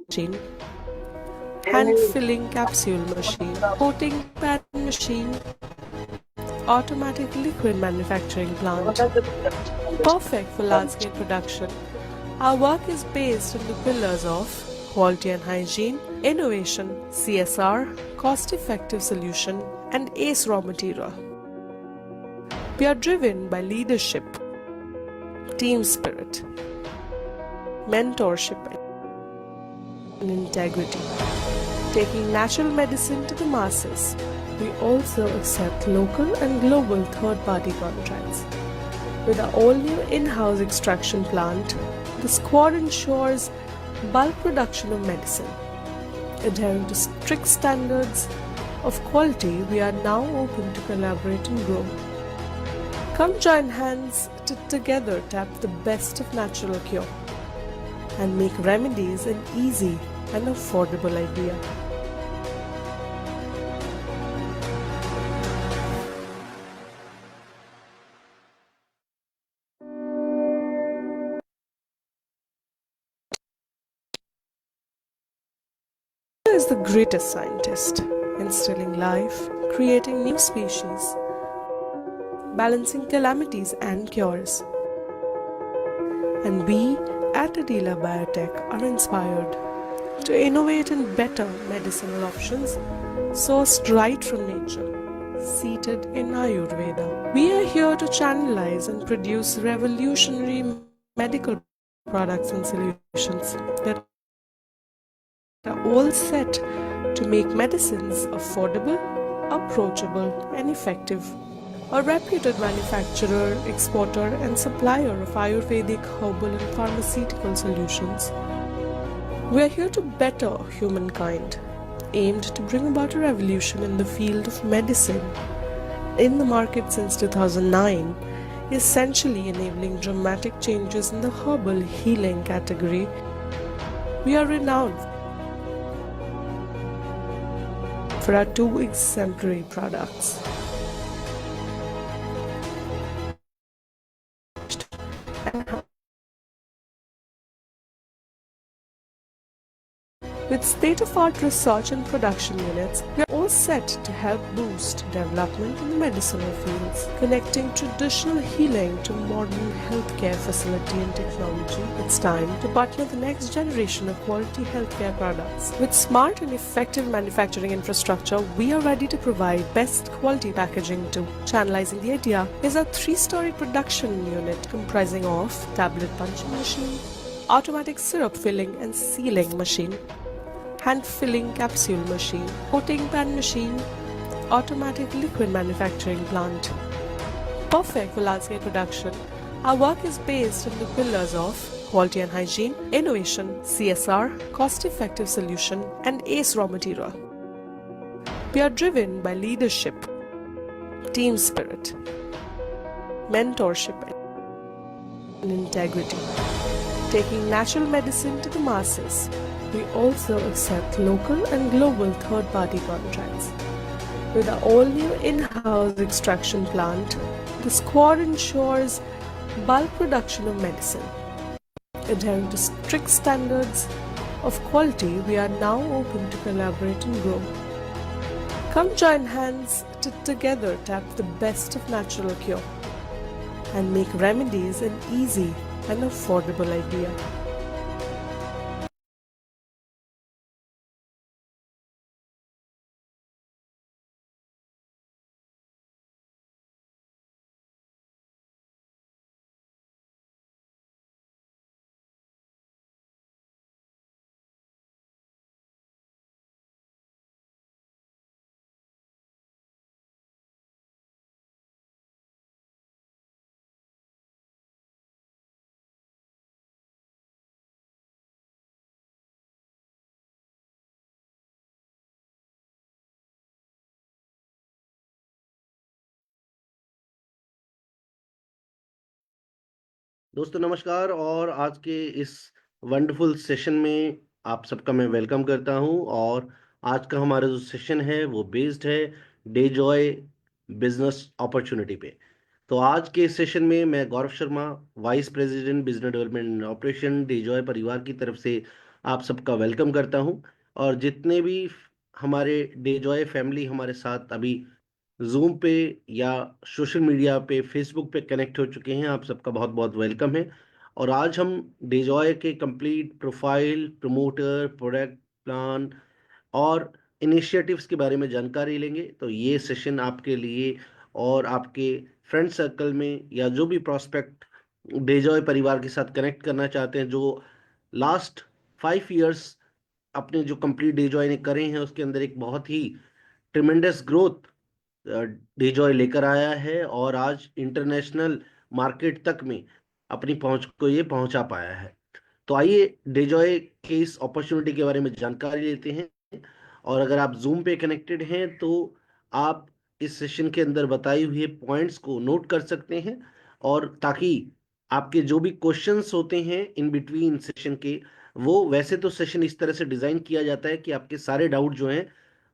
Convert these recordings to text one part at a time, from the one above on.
Machine, hand filling capsule machine, coating pan machine, automatic liquid manufacturing plant. Perfect for large scale production. Our work is based on the pillars of quality and hygiene, innovation, CSR, cost effective solution, and ACE raw material. We are driven by leadership, team spirit, mentorship, and integrity. Taking natural medicine to the masses, we also accept local and global third-party contracts. With our all-new in-house extraction plant, the squad ensures bulk production of medicine. Adhering to strict standards of quality, we are now open to collaborate and grow. Come join hands to together tap the best of natural cure and make remedies an easy and affordable idea. Nature is the greatest scientist, instilling life, creating new species, balancing calamities and cures. And we at Adela Biotech are inspired to innovate in better medicinal options sourced right from nature, seated in Ayurveda. We are here to channelize and produce revolutionary medical products and solutions that are all set to make medicines affordable, approachable, and effective. A reputed manufacturer, exporter, and supplier of Ayurvedic, herbal, and pharmaceutical solutions. We are here to better humankind, aimed to bring about a revolution in the field of medicine. In the market since 2009, essentially enabling dramatic changes in the herbal healing category. We are renowned for our two exemplary products. With state-of-art research and production units, we are all set to help boost development in the medicinal fields, connecting traditional healing to modern healthcare facility and technology. It's time to partner the next generation of quality healthcare products. With smart and effective manufacturing infrastructure, we are ready to provide best quality packaging too. Channelizing the idea is a 3-story production unit comprising of tablet punching machine, automatic syrup filling and sealing machine, hand filling capsule machine, coating pan machine, automatic liquid manufacturing plant. Perfect for large scale production. Our work is based on the pillars of quality and hygiene, innovation, CSR, cost effective solution, and ACE raw material. We are driven by leadership, team spirit, mentorship, and integrity. Taking natural medicine to the masses, we also accept local and global third-party contracts. With our all-new in-house extraction plant, the squad ensures bulk production of medicine. Adhering to strict standards of quality, we are now open to collaborate and grow. Come join hands to together tap the best of natural cure and make remedies an easy and affordable idea. दोस्तों नमस्कार और आज के इस wonderful session में आप सबका मैं वेलकम करता हूं। और आज का हमारा जो सेशन है वो बेस्ड है डे जॉय बिजनेस अपॉर्चुनिटी पे। तो आज के सेशन में मैं Gaurav Sharma, vice president business development and operation DeJoy परिवार की तरफ से आप सबका वेलकम करता हूं। और जितने भी हमारे डे जॉय फैमिली हमारे साथ अभी जूम पे या सोशल मीडिया पे फेसबुक पे कनेक्ट हो चुके हैं, आप सबका बहुत बहुत वेलकम है। और आज हम डिजॉय के complete profile, promoter, product plan और इनिशिएटिव्स के बारे में जानकारी लेंगे। तो ये सेशन आपके लिए और आपके फ्रेंड सर्कल में या जो भी प्रोस्पेक्ट डेजॉय परिवार के साथ कनेक्ट करना चाहते हैं, जो लास्ट 5 इयर्स अपने जो कंप्लीट डेजॉय ने करे हैं उसके अंदर एक बहुत ही ट्रिमेंडस ग्रोथ डेजॉय लेकर आया है और आज इंटरनेशनल मार्केट तक में अपनी पहुंच को ये पहुंचा पाया है। तो आइए डेजॉय के इस अपॉर्चुनिटी के बारे में जानकारी लेते हैं। और अगर आप जूम पे कनेक्टेड हैं तो आप इस सेशन के अंदर बताए हुए पॉइंट्स को नोट कर सकते हैं, और ताकि आपके जो भी क्वेश्चंस होते हैं इन बिटवीन सेशन के, वो वैसे तो सेशन इस तरह से डिजाइन किया जाता है कि आपके सारे डाउट जो हैं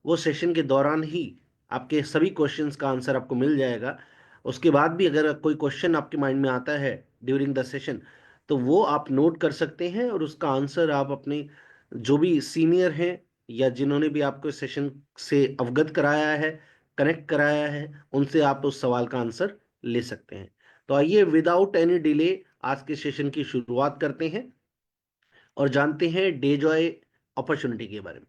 वो सेशन के दौरान ही आपके सभी क्वेश्चंस का आंसर आपको मिल जाएगा। उसके बाद भी अगर कोई क्वेश्चन आपके माइंड में आता है ड्यूरिंग द सेशन, तो वो आप नोट कर सकते हैं और उसका आंसर आप अपने जो भी सीनियर हैं या जिन्होंने भी आपको सेशन से अवगत कराया है, कनेक्ट कराया है, उनसे आप उस सवाल का आंसर ले सकते हैं। तो आइए विदाउट एनी डिले आज के सेशन की शुरुआत करते हैं और जानते हैं डे जॉय अपॉर्चुनिटी के बारे में।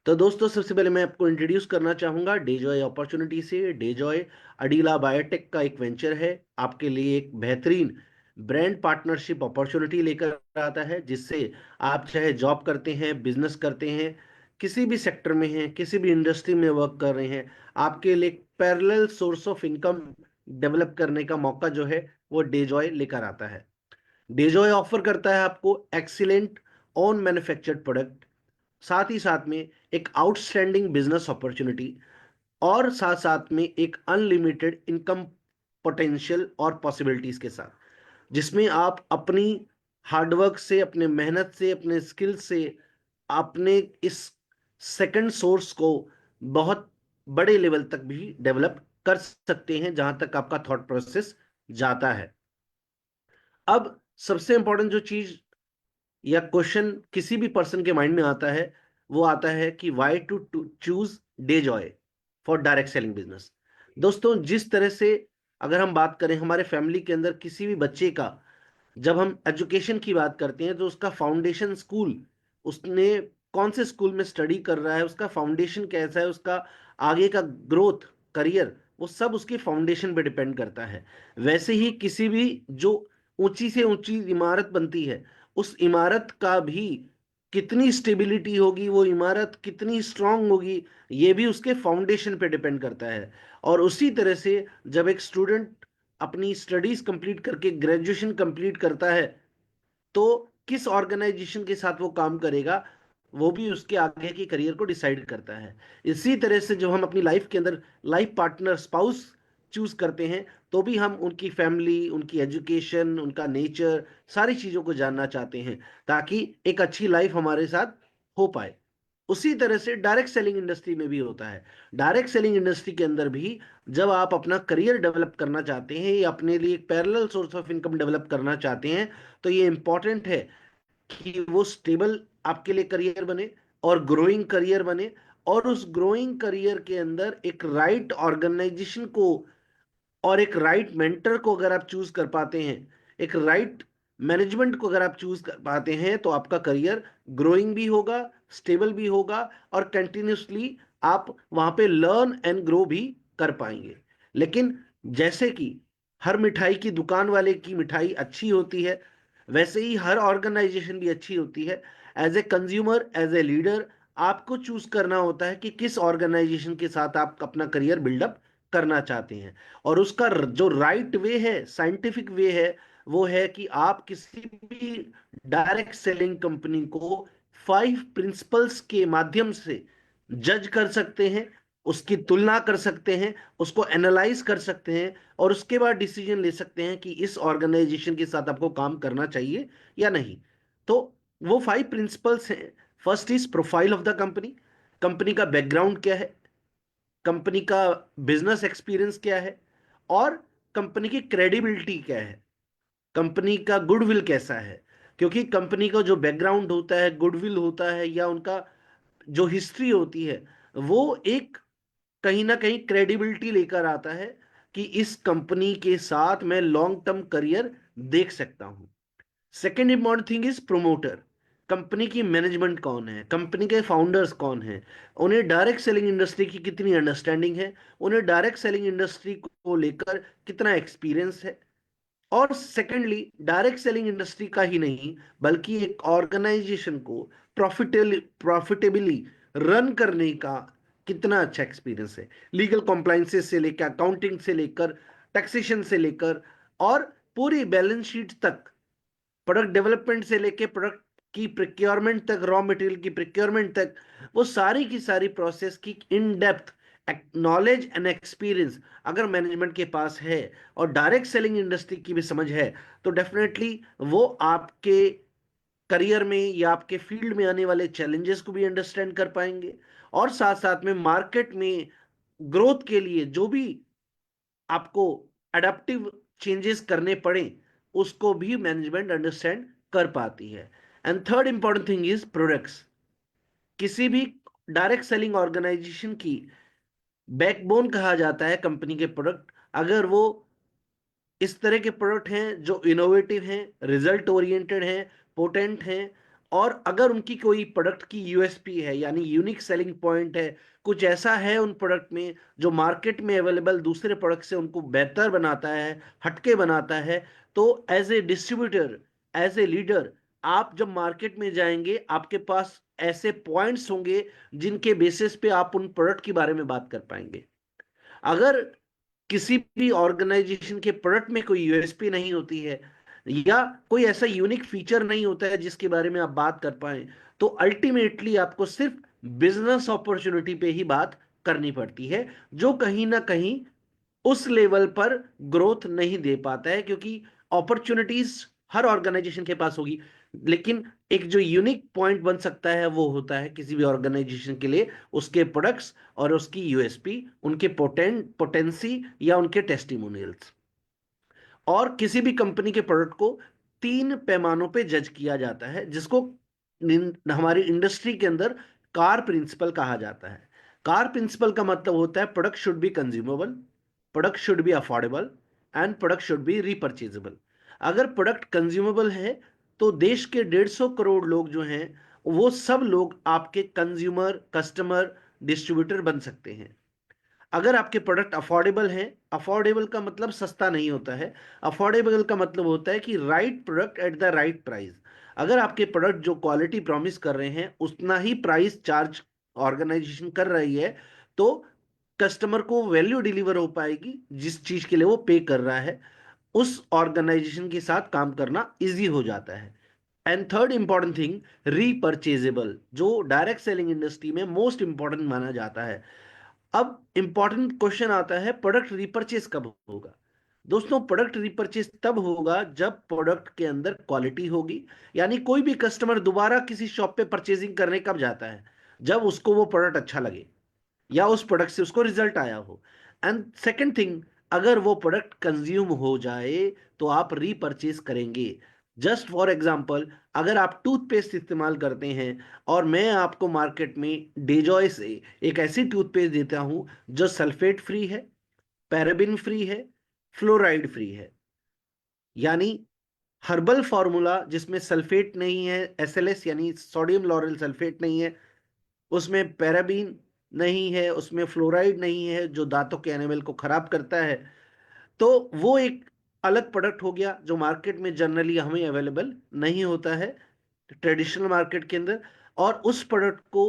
तो दोस्तों, सबसे पहले मैं आपको इंट्रोड्यूस करना चाहूंगा डे जॉय अपॉर्चुनिटी से। डे जॉय अडीला बायोटेक का एक वेंचर है, आपके लिए एक बेहतरीन ब्रांड पार्टनरशिप अपॉर्चुनिटी लेकर आता है, जिससे आप चाहे जॉब करते हैं, बिजनेस करते हैं, किसी भी सेक्टर में हैं, किसी भी इंडस्ट्री में वर्क कर रहे हैं, आपके लिए एक parallel source of income develop करने का मौका जो है वो डे जॉय लेकर आता है। डेजॉय ऑफर करता है आपको एक्सीलेंट ऑन मैन्युफैक्चर्ड प्रोडक्ट, साथ ही साथ में एक आउटस्टैंडिंग बिजनेस अपॉर्चुनिटी, और साथ साथ में एक अनलिमिटेड इनकम पोटेंशियल और पॉसिबिलिटीज के साथ, जिसमें आप अपनी हार्डवर्क से, अपने मेहनत से, अपने स्किल से, अपने इस सेकंड सोर्स को बहुत बड़े लेवल तक भी डेवलप कर सकते हैं, जहां तक आपका थॉट प्रोसेस जाता है। अब सबसे इंपॉर्टेंट जो चीज या क्वेश्चन किसी भी पर्सन के माइंड में आता है, वो आता है कि why to choose DeJoy for direct selling business. दोस्तों, जिस तरह से अगर हम बात करें हमारे फैमिली के अंदर किसी भी बच्चे का, जब हम एजुकेशन की बात करते हैं तो उसका फाउंडेशन स्कूल, उसने कौन से स्कूल में स्टडी कर रहा है, उसका फाउंडेशन कैसा है, उसका आगे का ग्रोथ, करियर, वो सब उसके फाउंडेशन पे डिपेंड करता है। वैसे ही किसी भी जो ऊंची से ऊंची इमारत बनती है, उस इमारत का भी कितनी स्टेबिलिटी होगी, वो इमारत कितनी स्ट्रांग होगी, ये भी उसके फाउंडेशन पे डिपेंड करता है। और उसी तरह से जब एक स्टूडेंट अपनी स्टडीज कंप्लीट करके ग्रेजुएशन कंप्लीट करता है, तो किस ऑर्गेनाइजेशन के साथ वो काम करेगा, वो भी उसके आगे की करियर को डिसाइड करता है। इसी तरह से जब हम अपनी लाइफ के अंदर लाइफ पार्टनर, स्पाउस चूज करते हैं, तो भी हम उनकी फैमिली, उनकी एजुकेशन, उनका नेचर, सारी चीजों को जानना चाहते हैं, ताकि एक अच्छी लाइफ हमारे साथ हो पाए। उसी तरह से डायरेक्ट सेलिंग इंडस्ट्री में भी होता है। डायरेक्ट सेलिंग इंडस्ट्री के अंदर भी जब आप अपना करियर डेवलप करना चाहते हैं या अपने लिए एक parallel source of income develop करना चाहते हैं, तो ये इंपॉर्टेंट है कि वो स्टेबल आपके लिए करियर बने और ग्रोइंग करियर बने। और उस ग्रोइंग करियर के अंदर एक राइट ऑर्गेनाइजेशन को और एक राइट मेंटर को अगर आप चूज कर पाते हैं, एक राइट मैनेजमेंट को अगर आप चूज कर पाते हैं, तो आपका करियर ग्रोइंग भी होगा, स्टेबल भी होगा, और कंटिन्यूसली आप वहां पे लर्न एंड ग्रो भी कर पाएंगे। लेकिन जैसे कि हर मिठाई की दुकान वाले की मिठाई अच्छी होती है, वैसे ही हर ऑर्गेनाइजेशन भी अच्छी होती है। As a consumer, as a leader, आपको चूज करना होता है कि किस ऑर्गेनाइजेशन के साथ आप अपना करियर बिल्डअप करना चाहते हैं। और उसका जो राइट वे है, साइंटिफिक वे है, वो है कि आप किसी भी डायरेक्ट सेलिंग कंपनी को 5 प्रिंसिपल्स के माध्यम से जज कर सकते हैं, उसकी तुलना कर सकते हैं, उसको एनालाइज कर सकते हैं, और उसके बाद डिसीजन ले सकते हैं कि इस ऑर्गेनाइजेशन के साथ आपको काम करना चाहिए या नहीं। तो वो 5 प्रिंसिपल्स हैं। First is profile of the company, company का बैकग्राउंड क्या है, कंपनी का बिजनेस एक्सपीरियंस क्या है, और कंपनी की क्रेडिबिलिटी क्या है, कंपनी का गुडविल कैसा है। क्योंकि कंपनी का जो बैकग्राउंड होता है, गुडविल होता है, या उनका जो हिस्ट्री होती है, वो एक कहीं ना कहीं क्रेडिबिलिटी लेकर आता है कि इस कंपनी के साथ मैं लॉन्ग टर्म करियर देख सकता हूं। Second important thing is promoter, company की मैनेजमेंट कौन है, कंपनी के फाउंडर्स कौन है, उन्हें डायरेक्ट सेलिंग इंडस्ट्री की कितनी अंडरस्टैंडिंग है, उन्हें डायरेक्ट सेलिंग इंडस्ट्री को लेकर कितना एक्सपीरियंस है। और सेकेंडली, डायरेक्ट सेलिंग इंडस्ट्री का ही नहीं, बल्कि एक ऑर्गेनाइजेशन को प्रॉफिटेबली रन करने का कितना अच्छा एक्सपीरियंस है, लीगल कॉम्प्लाइंसेस से लेकर, अकाउंटिंग से लेकर, टैक्सेशन से लेकर, और पूरी बैलेंस शीट तक, प्रोडक्ट डेवलपमेंट से लेके प्रोडक्ट की प्रिक्योरमेंट तक, रॉ मटेरियल की प्रिक्योरमेंट तक, वो सारी की सारी प्रोसेस की in depth knowledge and experience अगर मैनेजमेंट के पास है, और डायरेक्ट सेलिंग इंडस्ट्री की भी समझ है, तो डेफिनेटली वो आपके करियर में या आपके फील्ड में आने वाले चैलेंजेस को भी अंडरस्टैंड कर पाएंगे, और साथ साथ में मार्केट में ग्रोथ के लिए जो भी आपको अडेप्टिव चेंजेस करने पड़े, उसको भी मैनेजमेंट अंडरस्टैंड कर पाती है। And third important thing is products. किसी भी डायरेक्ट सेलिंग ऑर्गेनाइजेशन की बैकबोन कहा जाता है कंपनी के प्रोडक्ट। अगर वो इस तरह के प्रोडक्ट हैं जो इनोवेटिव हैं, रिजल्ट ओरिएंटेड हैं, पोटेंट हैं, और अगर उनकी कोई प्रोडक्ट की यूएसपी है, यानी यूनिक सेलिंग पॉइंट है, कुछ ऐसा है उन प्रोडक्ट में जो मार्केट में अवेलेबल दूसरे प्रोडक्ट से उनको बेहतर बनाता है, हटके बनाता है, तो as a distributor, as a leader, आप जब मार्केट में जाएंगे, आपके पास ऐसे पॉइंट्स होंगे जिनके बेसिस पे आप उन प्रोडक्ट के बारे में बात कर पाएंगे। अगर किसी भी ऑर्गेनाइजेशन के प्रोडक्ट में कोई यूएसपी नहीं होती है, या कोई ऐसा यूनिक फीचर नहीं होता है जिसके बारे में आप बात कर पाए, तो अल्टीमेटली आपको सिर्फ बिजनेस अपॉर्चुनिटी पे ही बात करनी पड़ती है, जो कहीं ना कहीं उस लेवल पर ग्रोथ नहीं दे पाता है। क्योंकि अपॉर्चुनिटीज हर ऑर्गेनाइजेशन के पास होगी, लेकिन एक जो यूनिक पॉइंट बन सकता है वो होता है किसी भी ऑर्गेनाइजेशन के लिए उसके प्रोडक्ट्स और उसकी यूएसपी, उनके पोटेंसी या उनके टेस्टिमोनियल्स। और किसी भी कंपनी के प्रोडक्ट को 3 पैमानों पे जज किया जाता है, जिसको हमारी इंडस्ट्री के अंदर कार प्रिंसिपल कहा जाता है। कार प्रिंसिपल का मतलब होता है product should be consumable, product should be affordable, and product should be repurchasable. अगर प्रोडक्ट कंज्यूमेबल है, तो देश के 150 करोड़ लोग जो हैं, वो सब लोग आपके कंज्यूमर, कस्टमर, डिस्ट्रीब्यूटर बन सकते हैं। अगर आपके प्रोडक्ट अफोर्डेबल हैं, अफोर्डेबल का मतलब सस्ता नहीं होता है, अफोर्डेबल का मतलब होता है कि right product at the right price. अगर आपके प्रोडक्ट जो क्वालिटी प्रॉमिस कर रहे हैं उतना ही प्राइस चार्ज ऑर्गेनाइजेशन कर रही है, तो कस्टमर को वैल्यू डिलीवर हो पाएगी जिस चीज के लिए वो पे कर रहा है, उस ऑर्गेनाइजेशन के साथ काम करना इजी हो जाता है। एंड थर्ड इंपॉर्टेंट थिंग, रीपर्चेजेबल, जो डायरेक्ट सेलिंग इंडस्ट्री में मोस्ट इंपॉर्टेंट माना जाता है। अब इंपॉर्टेंट क्वेश्चन आता है, प्रोडक्ट रिपर्चेस कब होगा? दोस्तों, प्रोडक्ट रिपर्चेस तब होगा जब प्रोडक्ट के अंदर क्वालिटी होगी। यानी कोई भी कस्टमर दोबारा किसी शॉप पे परचेजिंग करने कब जाता है? जब उसको वो प्रोडक्ट अच्छा लगे, या उस प्रोडक्ट से उसको रिजल्ट आया हो। एंड सेकंड थिंग, अगर वो प्रोडक्ट कंज्यूम हो जाए तो आप रीपरचेज करेंगे। जस्ट फॉर एग्जांपल, अगर आप टूथपेस्ट इस्तेमाल करते हैं, और मैं आपको मार्केट में डेजॉय से एक ऐसी टूथपेस्ट देता हूं जो सल्फेट फ्री है, पैराबिन फ्री है, फ्लोराइड फ्री है, यानी हर्बल फॉर्मूला, जिसमें सल्फेट नहीं है, एसएलएस यानी सोडियम लॉरेल सल्फेट नहीं है, उसमें पैराबीन नहीं है, उसमें फ्लोराइड नहीं है जो दांतों के एनिमल को खराब करता है, तो वो एक अलग प्रोडक्ट हो गया जो मार्केट में जनरली हमें अवेलेबल नहीं होता है, ट्रेडिशनल मार्केट के अंदर। और उस प्रोडक्ट को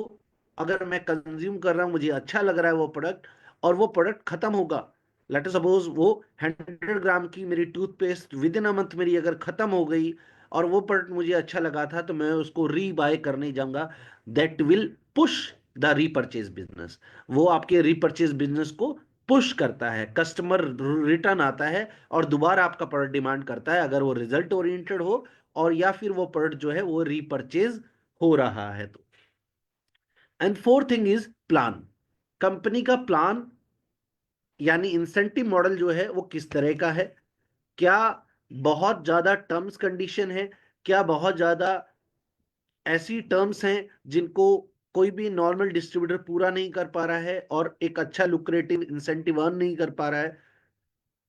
अगर मैं कंज्यूम कर रहा हूं, मुझे अच्छा लग रहा है वो प्रोडक्ट, और वो प्रोडक्ट खत्म होगा, लेट अस सपोज वो 100 ग्राम की मेरी toothpaste with in a month मेरी अगर खत्म हो गई, और वो प्रोडक्ट मुझे अच्छा लगा था, तो मैं उसको री बाय करने जाऊंगा। That will push the repurchase business. वो आपके रीपरचेज बिजनेस को पुश करता है, कस्टमर रिटर्न आता है और दोबारा आपका प्रोडक्ट डिमांड करता है, अगर वो रिजल्ट ओरिएंटेड हो और या फिर वो प्रोडक्ट जो है वो रीपरचेज हो रहा है। तो and fourth thing is plan. Company का प्लान यानी इंसेंटिव मॉडल जो है वो किस तरह का है, क्या बहुत ज्यादा टर्म्स कंडीशन है, क्या बहुत ज्यादा ऐसी टर्म्स हैं जिनको कोई भी नॉर्मल डिस्ट्रीब्यूटर पूरा नहीं कर पा रहा है और एक अच्छा लुक्रेटिव इंसेंटिव अर्न नहीं कर पा रहा है,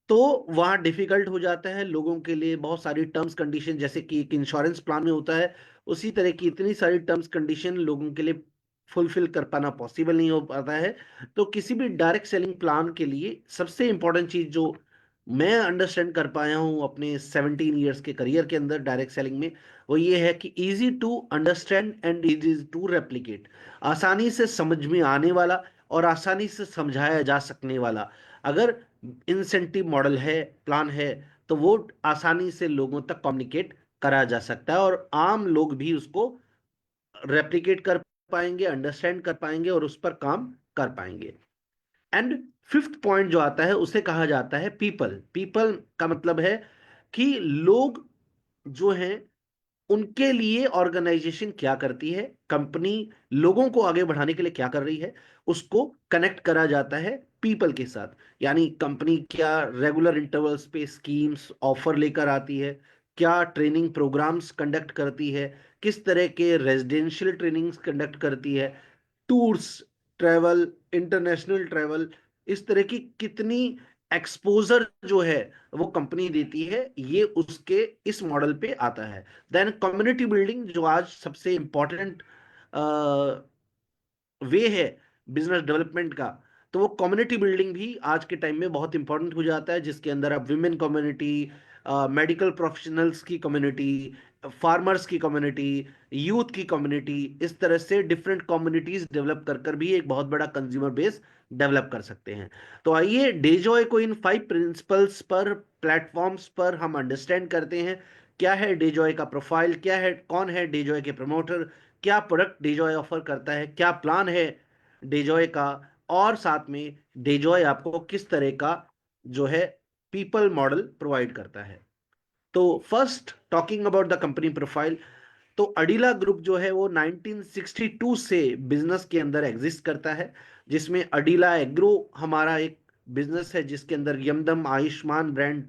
तो वहां डिफिकल्ट हो जाता है लोगों के लिए। बहुत सारी टर्म्स कंडीशन जैसे कि एक इंश्योरेंस प्लान में होता है, उसी तरह की इतनी सारी टर्म्स कंडीशन लोगों के लिए फुलफिल कर पाना पॉसिबल नहीं हो पाता है। तो किसी भी डायरेक्ट सेलिंग प्लान के लिए सबसे इंपॉर्टेंट चीज जो मैं अंडरस्टैंड कर पाया हूं अपने 17 ईयर्स के करियर के अंदर डायरेक्ट सेलिंग में, वो ये है कि easy to understand and easy to replicate. आसानी से समझ में आने वाला और आसानी से समझाया जा सकने वाला अगर इंसेंटिव मॉडल है, प्लान है, तो वो आसानी से लोगों तक कम्युनिकेट करा जा सकता है और आम लोग भी उसको रेप्लिकेट कर पाएंगे, अंडरस्टैंड कर पाएंगे और उस पर काम कर पाएंगे। एंड फिफ्थ पॉइंट जो आता है उसे कहा जाता है पीपल। पीपल का मतलब है कि लोग जो हैं उनके लिए ऑर्गेनाइजेशन क्या करती है, कंपनी लोगों को आगे बढ़ाने के लिए क्या कर रही है, उसको कनेक्ट करा जाता है पीपल के साथ। यानी कंपनी क्या रेगुलर इंटरवल्स पे स्कीम्स ऑफर लेकर आती है, क्या ट्रेनिंग प्रोग्राम्स कंडक्ट करती है, किस तरह के रेजिडेंशियल ट्रेनिंग्स कंडक्ट करती है, टूर्स, ट्रैवल, इंटरनेशनल ट्रैवल, इस तरह की कितनी एक्सपोजर जो है वो कंपनी देती है, ये उसके इस मॉडल पे आता है। देन कम्युनिटी बिल्डिंग जो आज सबसे इंपॉर्टेंट वे है बिजनेस डेवलपमेंट का, तो वो कम्युनिटी बिल्डिंग भी आज के टाइम में बहुत इंपॉर्टेंट हो जाता है, जिसके अंदर आप विमेन कम्युनिटी, मेडिकल प्रोफेशनल्स की कम्युनिटी, फार्मर्स की कम्युनिटी, यूथ की कम्युनिटी, इस तरह से डिफरेंट कम्युनिटीज डेवलप कर कर भी एक बहुत बड़ा कंज्यूमर बेस डेवलप कर सकते हैं। तो आइए डेजॉय को इन 5 प्रिंसिपल्स पर, प्लेटफॉर्म्स पर हम अंडरस्टैंड करते हैं। क्या है डेजॉय का प्रोफाइल, क्या है, कौन है डेजॉय के प्रमोटर, क्या प्रोडक्ट डेजॉय ऑफर करता है, क्या प्लान है डेजॉय का, और साथ में डेजॉय आपको किस तरह का जो है पीपल मॉडल प्रोवाइड करता है। तो first talking about the company profile, तो अडीला ग्रुप जो है वो 1962 से बिजनेस के अंदर एग्जिस्ट करता है, जिसमें अडीला एग्रो हमारा एक बिजनेस है जिसके अंदर यमदम आयुष्मान ब्रांड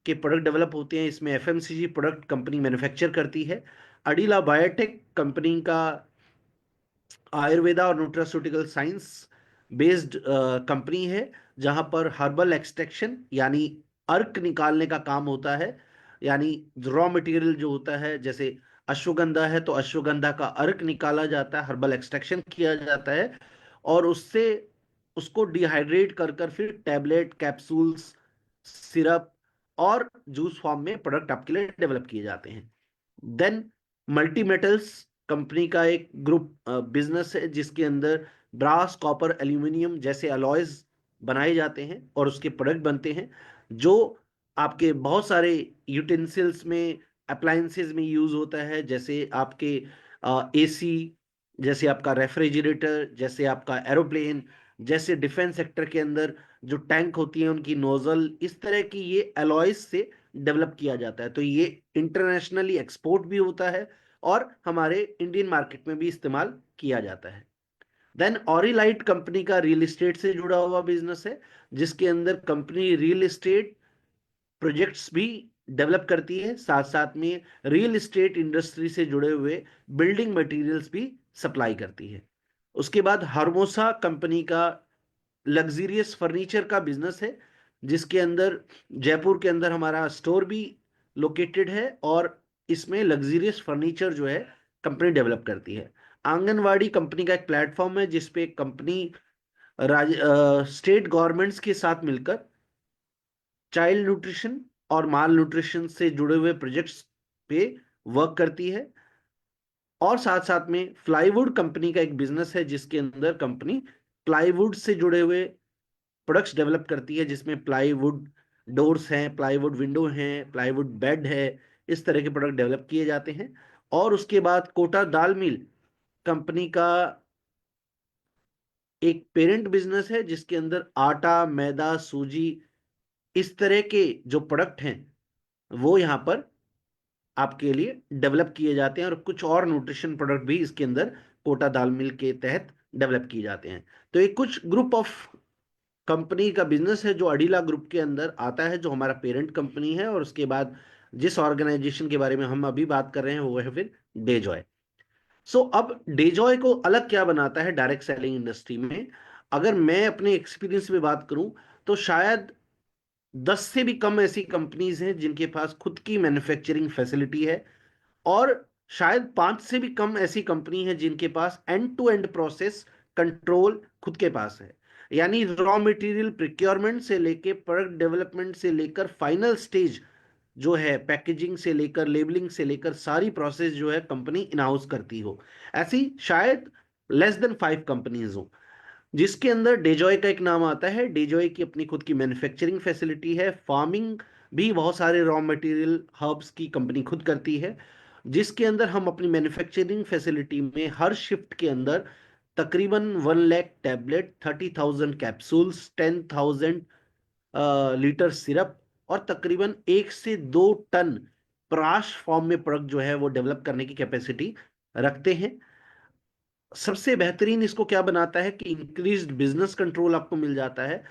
के प्रोडक्ट डेवलप होते हैं। इसमें एफएमसीजी प्रोडक्ट कंपनी मैन्युफैक्चर करती है। अडीला बायोटेक कंपनी का आयुर्वेदा और न्यूट्रास्यूटिकल साइंस बेस्ड कंपनी है, जहां पर हर्बल एक्सट्रैक्शन यानी अर्क निकालने का काम होता है। यानी रॉ मटेरियल जो होता है, जैसे अश्वगंधा है तो अश्वगंधा का अर्क निकाला जाता है, हर्बल एक्सट्रैक्शन किया जाता है और उससे उसको डिहाइड्रेट कर कर फिर टैबलेट, कैप्सूल्स, सिरप और जूस फॉर्म में प्रोडक्ट आपके लिए डेवलप किए जाते हैं। देन मल्टी मेटल्स कंपनी का एक ग्रुप बिजनेस है जिसके अंदर ब्रास, कॉपर, एल्यूमिनियम जैसे अलॉयज बनाए जाते हैं और उसके प्रोडक्ट बनते हैं, जो आपके बहुत सारे यूटेंसिल्स में, अप्लायंसेस में यूज होता है, जैसे आपके एसी, जैसे आपका रेफ्रिजरेटर, जैसे आपका एरोप्लेन, जैसे डिफेंस सेक्टर के अंदर जो टैंक होती है उनकी नोजल, इस तरह की ये अलॉयज से डेवलप किया जाता है। तो ये इंटरनेशनली एक्सपोर्ट भी होता है और हमारे इंडियन मार्केट में भी इस्तेमाल किया जाता है। देन ऑरिलाइट कंपनी का रियल एस्टेट से जुड़ा हुआ बिजनेस है, जिसके अंदर कंपनी रियल एस्टेट प्रोजेक्ट्स भी डेवलप करती है, साथ साथ में रियल एस्टेट इंडस्ट्री से जुड़े हुए बिल्डिंग मटेरियल्स भी सप्लाई करती है। उसके बाद हर्मोसा कंपनी का लग्जरियस फर्नीचर का बिजनेस है, जिसके अंदर जयपुर के अंदर हमारा स्टोर भी लोकेटेड है और इसमें लग्जरियस फर्नीचर जो है कंपनी डेवलप करती है। आंगनवाड़ी कंपनी का एक प्लेटफॉर्म है जिसपे कंपनी स्टेट गवर्नमेंट्स के साथ मिलकर चाइल्ड न्यूट्रिशन और माल न्यूट्रिशन से जुड़े हुए प्रोजेक्ट्स पे वर्क करती है। और साथ साथ में प्लाईवुड कंपनी का एक बिजनेस है जिसके अंदर कंपनी प्लाईवुड से जुड़े हुए प्रोडक्ट्स डेवलप करती है, जिसमें प्लाईवुड डोर्स हैं, प्लाईवुड विंडो हैं, प्लाईवुड बेड है, इस तरह के प्रोडक्ट डेवलप किए जाते हैं। और उसके बाद कोटा दाल मिल कंपनी का एक पेरेंट बिजनेस है जिसके अंदर आटा, मैदा, सूजी, इस तरह के जो प्रोडक्ट हैं वो यहाँ पर आपके लिए डेवलप किए जाते हैं और कुछ और न्यूट्रिशन प्रोडक्ट भी इसके अंदर कोटा दाल मिल के तहत डेवलप किए जाते हैं। तो ये कुछ ग्रुप ऑफ कंपनी का बिजनेस है जो अडीला ग्रुप के अंदर आता है, जो हमारा पेरेंट कंपनी है। और उसके बाद जिस ऑर्गेनाइजेशन के बारे में हम अभी बात कर रहे हैं वो है फिर डेजॉय। सो अब डेजॉय को अलग क्या बनाता है डायरेक्ट सेलिंग इंडस्ट्री में? अगर मैं अपने एक्सपीरियंस में बात करूं तो शायद 10 से भी कम ऐसी कंपनीज हैं जिनके पास खुद की मैन्युफैक्चरिंग फैसिलिटी है, और शायद 5 से भी कम ऐसी कंपनी है जिनके पास end to end process control खुद के पास है। यानी रॉ मटेरियल प्रिक्योरमेंट से लेके प्रोडक्ट डेवलपमेंट से लेकर फाइनल स्टेज जो है पैकेजिंग से लेकर लेबलिंग से लेकर सारी प्रोसेस जो है कंपनी इन हाउस करती हो। ऐसी शायद लेस देन 5 कंपनीज हो जिसके अंदर डेजॉय का एक नाम आता है। डेजॉय की अपनी खुद की मैन्युफैक्चरिंग फैसिलिटी है, फार्मिंग भी बहुत सारे रॉ मटेरियल हर्ब्स की कंपनी खुद करती है, जिसके अंदर हम अपनी मैन्युफैक्चरिंग फैसिलिटी में हर शिफ्ट के अंदर तकरीबन 1 lakh tablet, 30,000 capsules, 10,000 litre syrup और तकरीबन 1 से 2 टन प्राश फॉर्म में प्रोडक्ट जो है वो डेवलप करने की कैपेसिटी रखते हैं। सबसे बेहतरीन इसको क्या बनाता है कि इंक्रीज्ड बिजनेस कंट्रोल आपको मिल जाता है,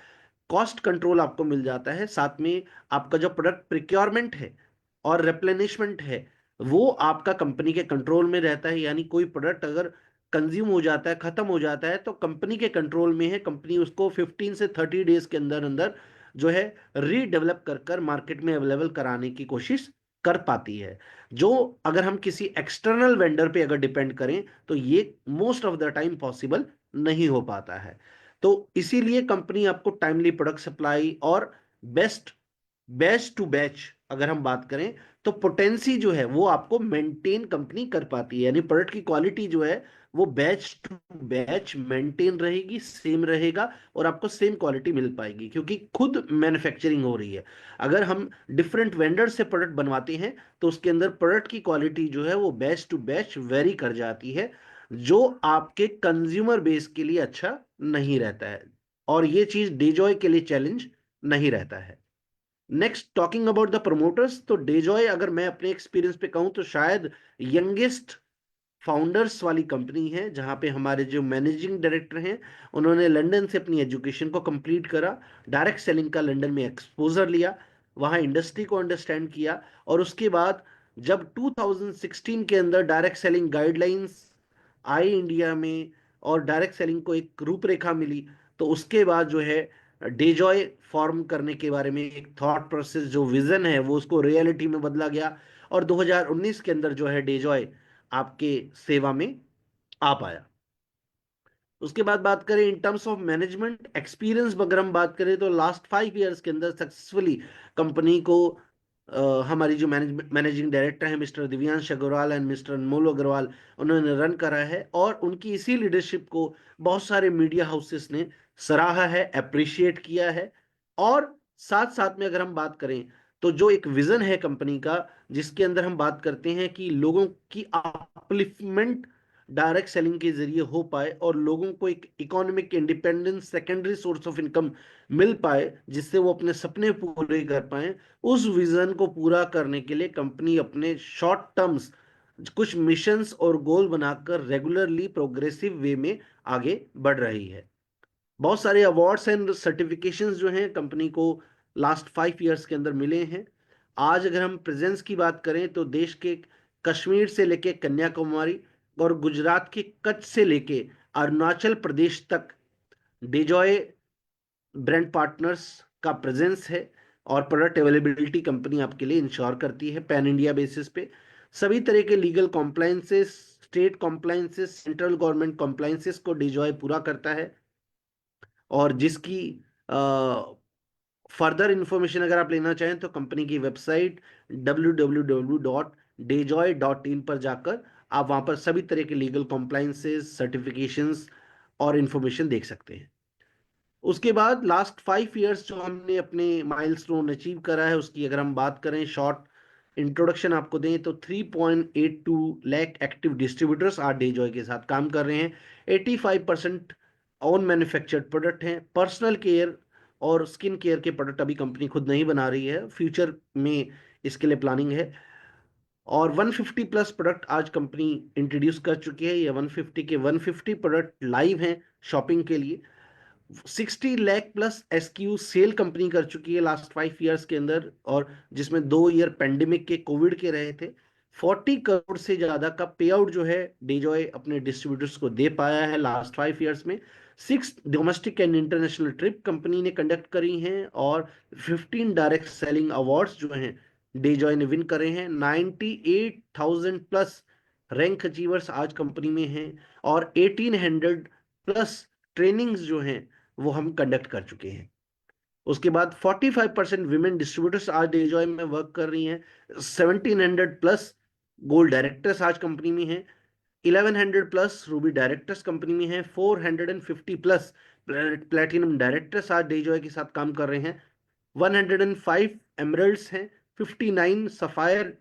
कॉस्ट कंट्रोल आपको मिल जाता है, साथ में आपका जो प्रोडक्ट प्रिक्योरमेंट है और रिप्लेनिशमेंट है वो आपका कंपनी के कंट्रोल में रहता है। यानी कोई प्रोडक्ट अगर कंज्यूम हो जाता है, खत्म हो जाता है, तो कंपनी के कंट्रोल में है, कंपनी उसको 15 से 30 डेज के अंदर अंदर जो है रीडेवलप कर कर मार्केट में अवेलेबल कराने की कोशिश कर पाती है। जो अगर हम किसी एक्सटर्नल वेंडर पे अगर डिपेंड करें तो ये most of the time possible नहीं हो पाता है। तो इसीलिए कंपनी आपको टाइमली प्रोडक्ट सप्लाई और बेस्ट बैच टू बैच अगर हम बात करें तो पोटेंसी जो है वो आपको मेंटेन कंपनी कर पाती है। यानी प्रोडक्ट की क्वालिटी जो है वो बैच टू बैच मेंटेन रहेगी, सेम रहेगा, और आपको सेम क्वालिटी मिल पाएगी क्योंकि खुद मैन्युफैक्चरिंग हो रही है। अगर हम डिफरेंट वेंडर से प्रोडक्ट बनवाते हैं तो उसके अंदर प्रोडक्ट की क्वालिटी जो है वो बैच टू बैच वेरी कर जाती है, जो आपके कंज्यूमर बेस के लिए अच्छा नहीं रहता है, और ये चीज डेजॉय के लिए चैलेंज नहीं रहता है। Next, talking about the promoters, तो डेजॉय अगर मैं अपने एक्सपीरियंस पे कहूं तो शायद यंगेस्ट फाउंडर्स वाली कंपनी है, जहां पे हमारे जो मैनेजिंग डायरेक्टर हैं उन्होंने लंदन से अपनी एजुकेशन को कंप्लीट करा, डायरेक्ट सेलिंग का लंदन में एक्सपोजर लिया, वहां इंडस्ट्री को अंडरस्टैंड किया, और उसके बाद जब 2016 के अंदर डायरेक्ट सेलिंग गाइडलाइंस आई इंडिया में और डायरेक्ट सेलिंग को एक रूपरेखा मिली, तो उसके बाद जो है डेजॉय फॉर्म करने के बारे में एक थॉट प्रोसेस, जो विजन है वो उसको रियलिटी में बदला गया, और 2019 के अंदर जो है डेजॉय आपके सेवा में आ पाया। उसके बाद बात करें in terms of management experience, अगर हम बात करें तो लास्ट 5 इयर्स के अंदर सक्सेसफुली कंपनी को हमारी जो मैनेजिंग डायरेक्टर है mister Divyansh Agarwal and mister Anmol Agarwal, उन्होंने रन करा है, और उनकी इसी लीडरशिप को बहुत सारे मीडिया हाउसेस ने सराहा है, अप्रिशिएट किया है। और साथ साथ में अगर हम बात करें तो जो एक विजन है कंपनी का, जिसके अंदर हम बात करते हैं कि लोगों की अपलिफ्टमेंट डायरेक्ट सेलिंग के जरिए हो पाए और लोगों को एक economic independence, secondary source of income मिल पाए, जिससे वो अपने सपने पूरे कर पाए, उस विजन को पूरा करने के लिए कंपनी अपने शॉर्ट टर्म्स कुछ मिशंस और गोल बनाकर रेगुलरली प्रोग्रेसिव वे में आगे बढ़ रही है। बहुत सारे अवार्ड्स एंड सर्टिफिकेशंस जो हैं कंपनी को लास्ट 5 इयर्स के अंदर मिले हैं। आज अगर हम प्रेजेंस की बात करें तो देश के कश्मीर से लेके कन्याकुमारी और गुजरात के कच्छ से लेके अरुणाचल प्रदेश तक डेजॉय ब्रांड पार्टनर्स का प्रेजेंस है, और प्रोडक्ट अवेलेबिलिटी कंपनी आपके लिए इंश्योर करती है पैन इंडिया बेसिस पे। सभी तरह के legal compliances, state compliances, central government compliances को डिजॉय पूरा करता है, और जिसकी फर्दर इंफॉर्मेशन अगर आप लेना चाहें तो कंपनी की वेबसाइट www.dejoy.in पर जाकर आप वहां पर सभी तरह के लीगल कॉम्प्लायंसेस, सर्टिफिकेशंस और इंफॉर्मेशन देख सकते हैं। उसके बाद लास्ट 5 इयर्स जो हमने अपने माइलस्टोन अचीव करा है उसकी अगर हम बात करें, शॉर्ट इंट्रोडक्शन आपको दें तो 3.82 लाख एक्टिव डिस्ट्रीब्यूटर्स आज डेजॉय के साथ काम कर रहे हैं। 85% ऑन मैन्युफैक्चर्ड प्रोडक्ट हैं। पर्सनल केयर और स्किन केयर के प्रोडक्ट अभी कंपनी खुद नहीं बना रही है, फ्यूचर में इसके लिए प्लानिंग है। और 150 प्लस प्रोडक्ट आज कंपनी इंट्रोड्यूस कर चुकी है। ये 150 के 150 प्रोडक्ट लाइव हैं शॉपिंग के लिए। 60 lakh plus SQ sale company कर चुकी है लास्ट 5 ईयर्स के अंदर, और जिसमें 2 ईयर पेंडेमिक के कोविड के रहे थे। 40 करोड़ से ज्यादा का पे आउट जो है डेजॉय अपने डिस्ट्रीब्यूटर्स को दे पाया है लास्ट 5 ईयर्स में। 6 domestic and international trip company ने कंडक्ट करी हैं, और 15 डायरेक्ट सेलिंग अवार्ड्स जो हैं डेजॉय ने विन करे हैं। 98,000 प्लस रैंक अचीवर्स आज कंपनी में हैं, और 1800 प्लस ट्रेनिंग्स जो हैं वो हम कंडक्ट कर चुके हैं। उसके बाद 45% विमेन डिस्ट्रीब्यूटर्स आज डेजॉय में वर्क कर रही हैं। 1700 प्लस गोल्ड डायरेक्टर्स आज कंपनी में हैं। 1100 प्लस रूबी डायरेक्टर्स कंपनी में हैं। 450 प्लस प्लेटिनम डायरेक्टर्स आज डेजॉय के साथ काम कर रहे हैं। 105 एमरल्ड्स हैं। 59 सफायर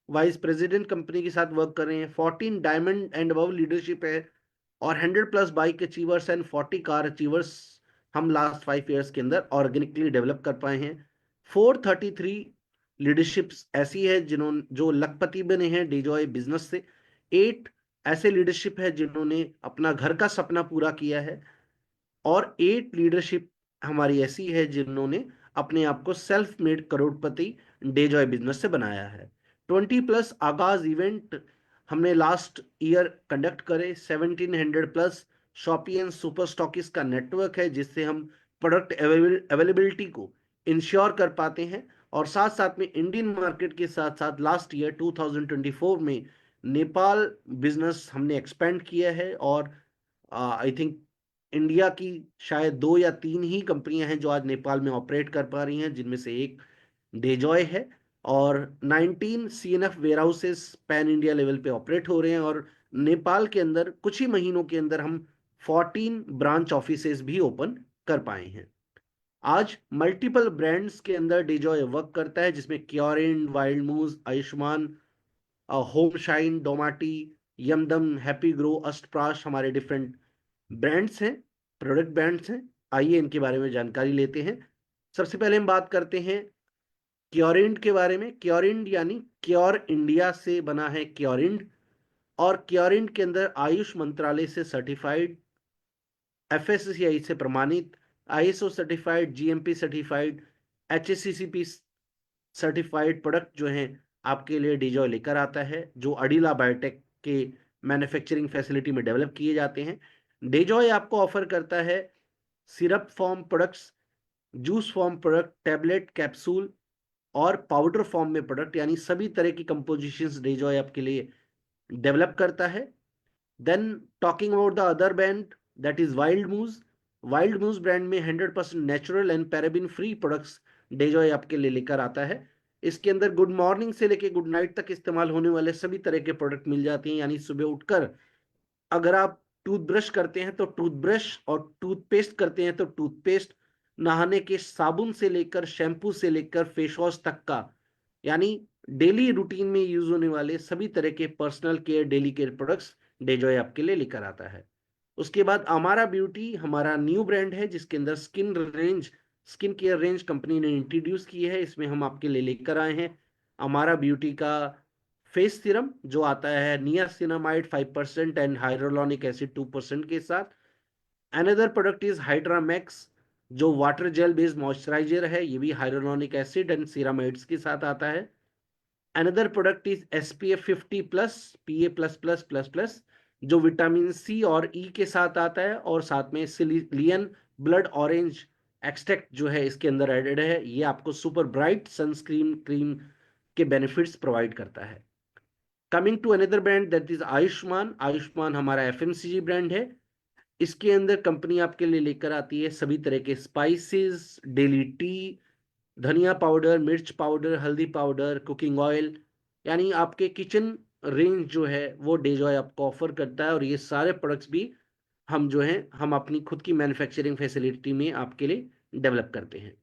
वाइस प्रेसिडेंट कंपनी के साथ वर्क कर रहे हैं। 14 डायमंड एंड अबव लीडरशिप है, और 100 plus bike achievers and 40 car achievers हम लास्ट 5 ईयर्स के अंदर ऑर्गेनिकली डेवलप कर पाए हैं। 433 लीडरशिप्स ऐसी है जिन्होंने जो लखपति बने हैं डेजॉय बिजनेस से। 8 ऐसे लीडरशिप है जिन्होंने अपना घर का सपना पूरा किया है, और 8 लीडरशिप हमारी ऐसी है जिन्होंने अपने आप को सेल्फ मेड करोड़पति डेजॉय बिजनेस से बनाया है। 20 प्लस आगाज इवेंट हमने लास्ट ईयर कंडक्ट करे। 1700 plus shoppe and super stockist का नेटवर्क है, जिससे हम प्रोडक्ट अवेलेबिलिटी को इंश्योर कर पाते हैं। और साथ साथ में इंडियन मार्केट के साथ साथ लास्ट ईयर 2024 में नेपाल बिजनेस हमने एक्सपेंड किया है, और आई थिंक इंडिया की शायद 2 या 3 ही कंपनियां हैं जो आज नेपाल में ऑपरेट कर पा रही हैं, जिनमें से एक डेजॉय है। और 19 CNF warehouses pan India level पे ऑपरेट हो रहे हैं, और नेपाल के अंदर कुछ ही महीनों के अंदर हम 14 ब्रांच ऑफिसेस भी ओपन कर पाए हैं। आज मल्टीपल ब्रांड्स के अंदर डेजॉय वर्क करता है, जिसमें क्योरिन, Wild Moose, Ayushman, Home Shine, डोमाटी, यमदम, हैप्पी ग्रो, अष्टप्राश हमारे डिफरेंट ब्रांड्स हैं, प्रोडक्ट ब्रांड्स हैं। आइए इनके बारे में जानकारी लेते हैं। सबसे पहले हम बात करते हैं क्योरिंड के बारे में। क्योरिंड यानी क्योर इंडिया से बना है क्योरिंड, और क्योरिंड के अंदर आयुष मंत्रालय से सर्टिफाइड, एफएससीआई से प्रमाणित, ISO certified, GMP certified, HSCCP certified product जो हैं आपके लिए डेजॉय लेकर आता है, जो अडीला बायोटेक के मैन्युफैक्चरिंग फैसिलिटी में डेवलप किए जाते हैं। डेजॉय आपको ऑफर करता है syrup form products, juice form product, tablet, capsule और पाउडर फॉर्म में प्रोडक्ट, यानी सभी तरह की कंपोजिशंस डेजॉय आपके लिए डेवलप करता है। Then talking about the other brand, that is Wild Moose. Wild Moose brand में 100% natural and paraben free products DeJoy आपके लिए लेकर आता है। इसके अंदर गुड मॉर्निंग से लेकर गुड नाइट तक इस्तेमाल होने वाले सभी तरह के प्रोडक्ट मिल जाते हैं, यानी सुबह उठकर अगर आप टूथब्रश करते हैं तो टूथब्रश, और टूथपेस्ट करते हैं तो टूथपेस्ट, नहाने के साबुन से लेकर शैम्पू से लेकर फेस वॉश तक का, यानी डेली रूटीन में यूज होने वाले सभी तरह के personal care, daily care products DeJoy आपके लिए लेकर आता है। उसके बाद अमारा ब्यूटी हमारा न्यू ब्रांड है, जिसके अंदर स्किन केयर रेंज कंपनी ने इंट्रोड्यूस की है। इसमें हम आपके लिए लेकर आए हैं अमारा ब्यूटी का फेस सीरम, जो आता है नियासिनामाइड 5% एंड हाइड्रोलॉनिक एसिड 2% के साथ। Another product is hydra max, जो वाटर जेल बेस्ड मॉइस्चराइजर है, ये भी हाइड्रोलॉनिक एसिड एंड सीरामाइड्स के साथ आता है। Another product is SPF 50 plus PA++++, जो विटामिन सी और ई के साथ आता है, और साथ में सिलियन ब्लड ऑरेंज एक्सट्रैक्ट जो है इसके अंदर एडेड है। ये आपको सुपर ब्राइट सनस्क्रीन क्रीम के बेनिफिट्स प्रोवाइड करता है। Coming to another brand, that is Ayushman. Ayushman हमारा FMCG ब्रांड है। इसके अंदर कंपनी आपके लिए लेकर आती है सभी तरह के स्पाइसेस, डेली टी, धनिया पाउडर, मिर्च पाउडर, हल्दी पाउडर, कुकिंग ऑयल, यानी आपके किचन रेंज जो है वो डेजॉय आपको ऑफर करता है। और ये सारे प्रोडक्ट्स भी हम जो हैं हम अपनी खुद की मैन्युफैक्चरिंग फैसिलिटी में आपके लिए डेवलप करते हैं।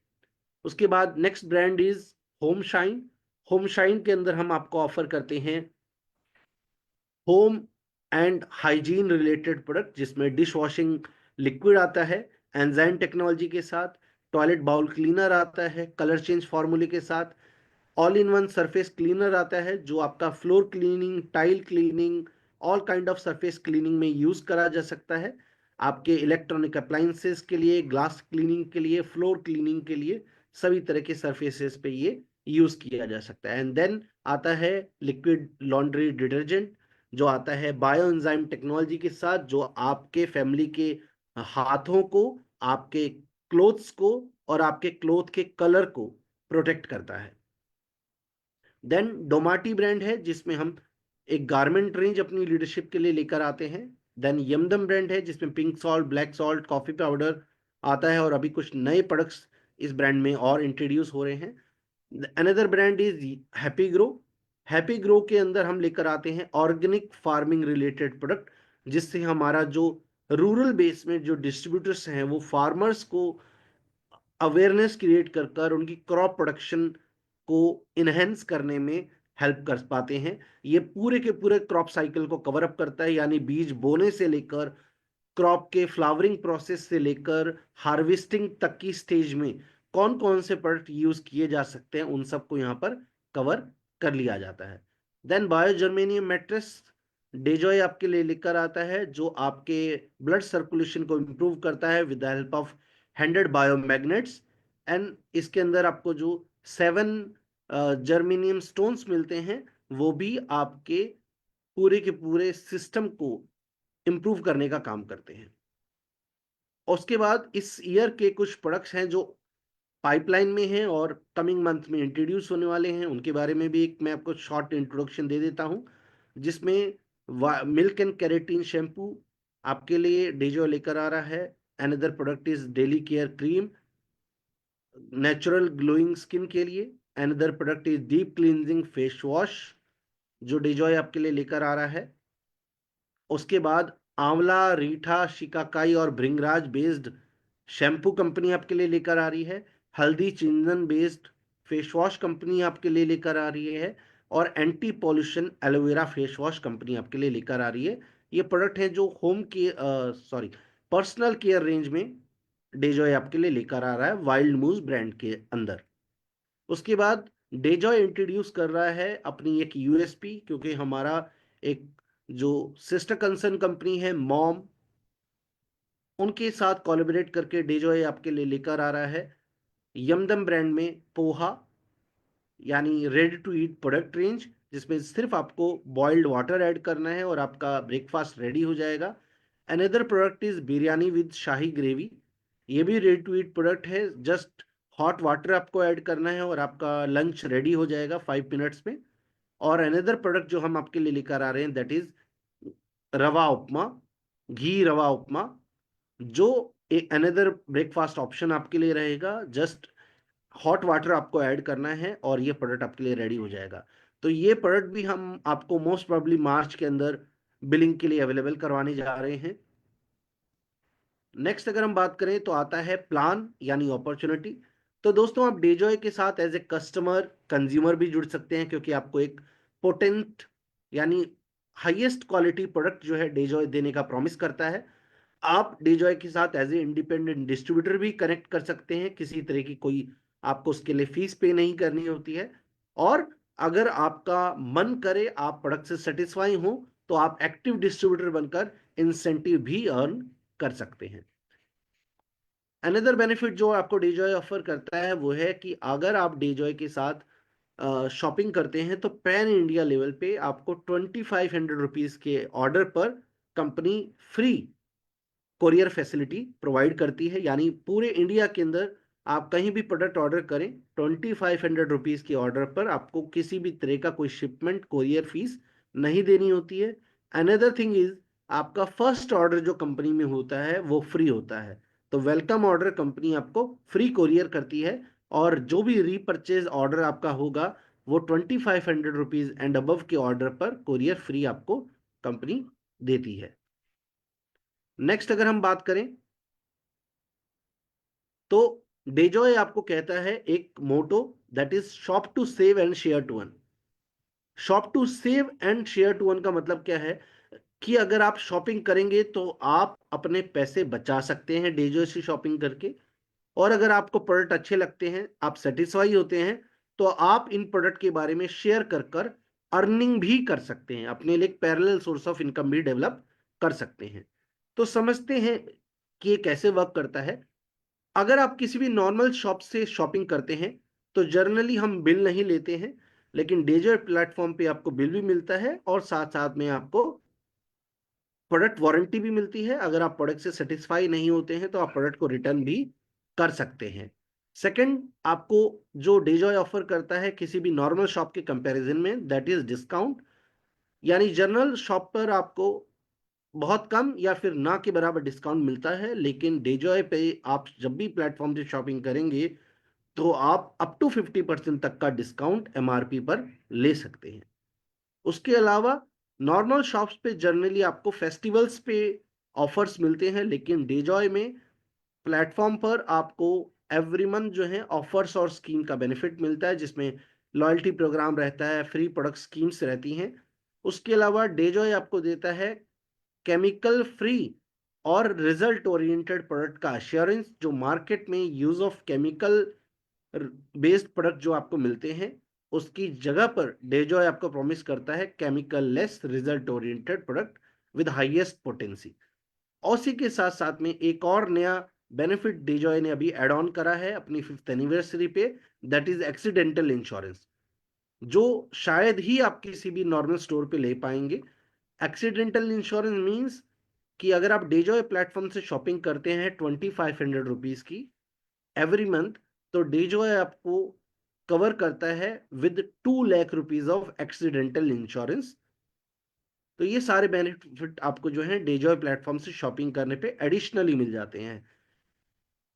उसके बाद next brand is home shine. Home shine के अंदर हम आपको ऑफर करते हैं home and hygiene related product, जिसमें डिश वॉशिंग लिक्विड आता है एंजाइम टेक्नोलॉजी के साथ, टॉयलेट बाउल क्लीनर आता है कलर चेंज फॉर्मूले के साथ, all in one surface cleaner आता है जो आपका floor cleaning, tile cleaning, all kind of surface cleaning में यूज करा जा सकता है। आपके इलेक्ट्रॉनिक अप्लायंसेस के लिए, ग्लास क्लीनिंग के लिए, फ्लोर क्लीनिंग के लिए, सभी तरह के सरफेसेस पे ये यूज किया जा सकता है। एंड देन आता है लिक्विड लॉन्ड्री डिटर्जेंट, जो आता है बायो एंजाइम टेक्नोलॉजी के साथ, जो आपके फैमिली के हाथों को, आपके क्लोथ्स को और आपके क्लोथ के कलर को प्रोटेक्ट करता है। देन डोमाटी ब्रांड है जिसमें हम एक गारमेंट रेंज अपनी लीडरशिप के लिए लेकर आते हैं। देन यमदम ब्रांड है जिसमें pink salt, black salt, coffee powder आता है और अभी कुछ नए प्रोडक्ट्स इस ब्रांड में और इंट्रोड्यूस हो रहे हैं। Another brand is happy grow. Happy grow के अंदर हम लेकर आते हैं ऑर्गेनिक फार्मिंग रिलेटेड प्रोडक्ट, जिससे हमारा जो रूरल बेस में जो डिस्ट्रीब्यूटर्स हैं वो फार्मर्स को अवेयरनेस क्रिएट कर कर उनकी क्रॉप प्रोडक्शन को इनहेंस करने में हेल्प कर पाते हैं। ये पूरे के पूरे क्रॉप साइकिल को कवर अप करता है, यानी बीज बोने से लेकर क्रॉप के फ्लावरिंग प्रोसेस से लेकर हार्वेस्टिंग तक की स्टेज में कौन कौन से प्रोडक्ट यूज किए जा सकते हैं, उन सबको यहाँ पर कवर कर लिया जाता है। Then bio germanium mattress Dejoy आपके लिए लेकर आता है, जो आपके ब्लड सर्कुलेशन को इंप्रूव करता है with the help of 100 biomagnets. And इसके अंदर आपको जो 7 जर्मेनियम स्टोन्स मिलते हैं वो भी आपके पूरे के पूरे सिस्टम को इंप्रूव करने का काम करते हैं। उसके बाद इस ईयर के कुछ प्रोडक्ट्स हैं जो पाइपलाइन में हैं और कमिंग मंथ में इंट्रोड्यूस होने वाले हैं, उनके बारे में भी एक मैं आपको शॉर्ट इंट्रोडक्शन दे देता हूं। जिसमें मिल्क एंड केराटिन शैम्पू आपके लिए डेजो लेकर आ रहा है। Another product is daily care cream, natural glowing skin के लिए। Another product is deep cleansing face wash, जो डेजॉय आपके लिए लेकर आ रहा है। उसके बाद आंवला, रीठा, शिकाकाई और भृंगराज बेस्ड शैम्पू कंपनी आपके लिए लेकर आ रही है। हल्दी चिंदन बेस्ड फेस वॉश कंपनी आपके लिए लेकर आ रही है। और anti pollution aloe vera face wash company आपके लिए लेकर आ रही है। ये प्रोडक्ट है जो होम के पर्सनल केयर रेंज में डेजॉय आपके लिए लेकर आ रहा है वाइल्ड मूज ब्रांड के अंदर। उसके बाद डेजॉय इंट्रोड्यूस कर रहा है अपनी एक यूएसपी, क्योंकि हमारा एक जो सिस्टर कंसर्न कंपनी है मॉम, उनके साथ कोलैबोरेट करके डेजॉय आपके लिए लेकर आ रहा है यमदम ब्रांड में पोहा, यानी ready to eat product range, जिसमें सिर्फ आपको बॉइल्ड वाटर ऐड करना है और आपका ब्रेकफास्ट रेडी हो जाएगा। Another product is biryani with shahi gravy. ये भी रेडी टू ईट प्रोडक्ट है, जस्ट हॉट वाटर आपको ऐड करना है और आपका लंच रेडी हो जाएगा 5 मिनट्स में। और अनदर प्रोडक्ट जो हम आपके लिए लेकर आ रहे हैं दैट इज रवा उपमा, घी रवा उपमा, जो एक अनदर ब्रेकफास्ट ऑप्शन आपके लिए रहेगा। जस्ट हॉट वाटर आपको ऐड करना है और ये प्रोडक्ट आपके लिए रेडी हो जाएगा। तो ये प्रोडक्ट भी हम आपको मोस्ट प्रोबेबली मार्च के अंदर बिलिंग के लिए अवेलेबल करवाने जा रहे हैं। नेक्स्ट अगर हम बात करें तो आता है प्लान यानी अपॉर्चुनिटी। तो दोस्तों आप डेजॉय के साथ एज ए कस्टमर कंज्यूमर भी जुड़ सकते हैं, क्योंकि आपको एक पोटेंट यानी हाईएस्ट क्वालिटी प्रोडक्ट जो है डेजॉय देने का प्रॉमिस करता है। आप डेजॉय के साथ एज ए इंडिपेंडेंट डिस्ट्रीब्यूटर भी कनेक्ट कर सकते हैं, किसी तरह की कोई आपको उसके लिए फीस पे नहीं करनी होती है। और अगर आपका मन करे, आप प्रोडक्ट से सेटिस्फाई हो, तो आप एक्टिव डिस्ट्रीब्यूटर बनकर इंसेंटिव भी अर्न कर सकते हैं। अनदर बेनिफिट जो आपको डेजॉय ऑफर करता है वो है कि अगर आप डेजॉय के साथ शॉपिंग करते हैं तो पैन इंडिया लेवल पे आपको 2500 रुपीज के ऑर्डर पर company free courier facility provide करती है। यानी पूरे इंडिया के अंदर आप कहीं भी प्रोडक्ट ऑर्डर करें, 2500 रुपीज के ऑर्डर पर आपको किसी भी तरह का कोई शिपमेंट कोरियर फीस नहीं देनी होती है। अनदर थिंग इज आपका फर्स्ट ऑर्डर जो कंपनी में होता है वो फ्री होता है। तो वेलकम ऑर्डर कंपनी आपको फ्री कोरियर करती है, और जो भी रीपरचेज ऑर्डर आपका होगा वो 2500 रुपीज एंड अबव के ऑर्डर पर कोरियर फ्री आपको कंपनी देती है। नेक्स्ट अगर हम बात करें तो डेजॉय आपको कहता है एक motto, that is shop to save and share to earn. Shop to save and share to earn का मतलब क्या है कि अगर आप शॉपिंग करेंगे तो आप अपने पैसे बचा सकते हैं डेजॉय से शॉपिंग करके। और अगर आपको प्रोडक्ट अच्छे लगते हैं, आप सेटिस्फाई होते हैं, तो आप इन प्रोडक्ट के बारे में शेयर कर कर अर्निंग भी कर सकते हैं, अपने लिए एक पैरेलल सोर्स ऑफ इनकम भी डेवलप कर सकते हैं। तो समझते हैं कि ये कैसे वर्क करता है। अगर आप किसी भी नॉर्मल शॉप से शॉपिंग करते हैं तो जनरली हम बिल नहीं लेते हैं, लेकिन डेजर प्लेटफॉर्म पे आपको बिल भी मिलता है और साथ साथ में आपको प्रोडक्ट वारंटी भी मिलती है। अगर आप प्रोडक्ट से सेटिस्फाई नहीं होते हैं तो आप प्रोडक्ट को रिटर्न भी कर सकते हैं। सेकंड, आपको जो डेजॉय ऑफर करता है किसी भी नॉर्मल शॉप के कंपैरिजन में, दैट इज डिस्काउंट। यानी जनरल शॉप पर आपको बहुत कम या फिर ना के बराबर डिस्काउंट मिलता है, लेकिन डेजॉय पे आप जब भी प्लेटफॉर्म से शॉपिंग करेंगे तो आप अप टू 50% तक का डिस्काउंट एमआरपी पर ले सकते हैं। उसके अलावा नॉर्मल शॉप्स पे जनरली आपको फेस्टिवल्स पे ऑफर्स मिलते हैं, लेकिन डेजॉय में प्लेटफॉर्म पर आपको एवरी मंथ जो है ऑफर्स और स्कीम का बेनिफिट मिलता है, जिसमें लॉयल्टी प्रोग्राम रहता है, फ्री प्रोडक्ट स्कीम्स रहती हैं। उसके अलावा डेजॉय आपको देता है केमिकल फ्री और रिजल्ट ओरिएंटेड प्रोडक्ट का अश्योरेंस। जो मार्केट में use of chemical based product जो आपको मिलते हैं, उसकी जगह पर डेजॉय आपको प्रॉमिस करता है chemical less result oriented product with highest potency. उसी के साथ साथ में एक और नया बेनिफिट डेजॉय ने अभी एड ऑन करा है अपनी 5th एनिवर्सरी पे, दैट इज एक्सीडेंटल इंश्योरेंस, जो शायद ही आप किसी भी नॉर्मल स्टोर पे ले पाएंगे। एक्सीडेंटल इंश्योरेंस मीन्स कि अगर आप डेजॉय प्लेटफॉर्म से शॉपिंग करते हैं 2500 रुपीज की एवरी मंथ, तो डेजॉय आपको कवर करता है with 2 lakh rupees of accidental insurance. तो ये सारे बेनिफिट आपको जो है डेजॉय प्लेटफॉर्म से शॉपिंग करने पे एडिशनली मिल जाते हैं।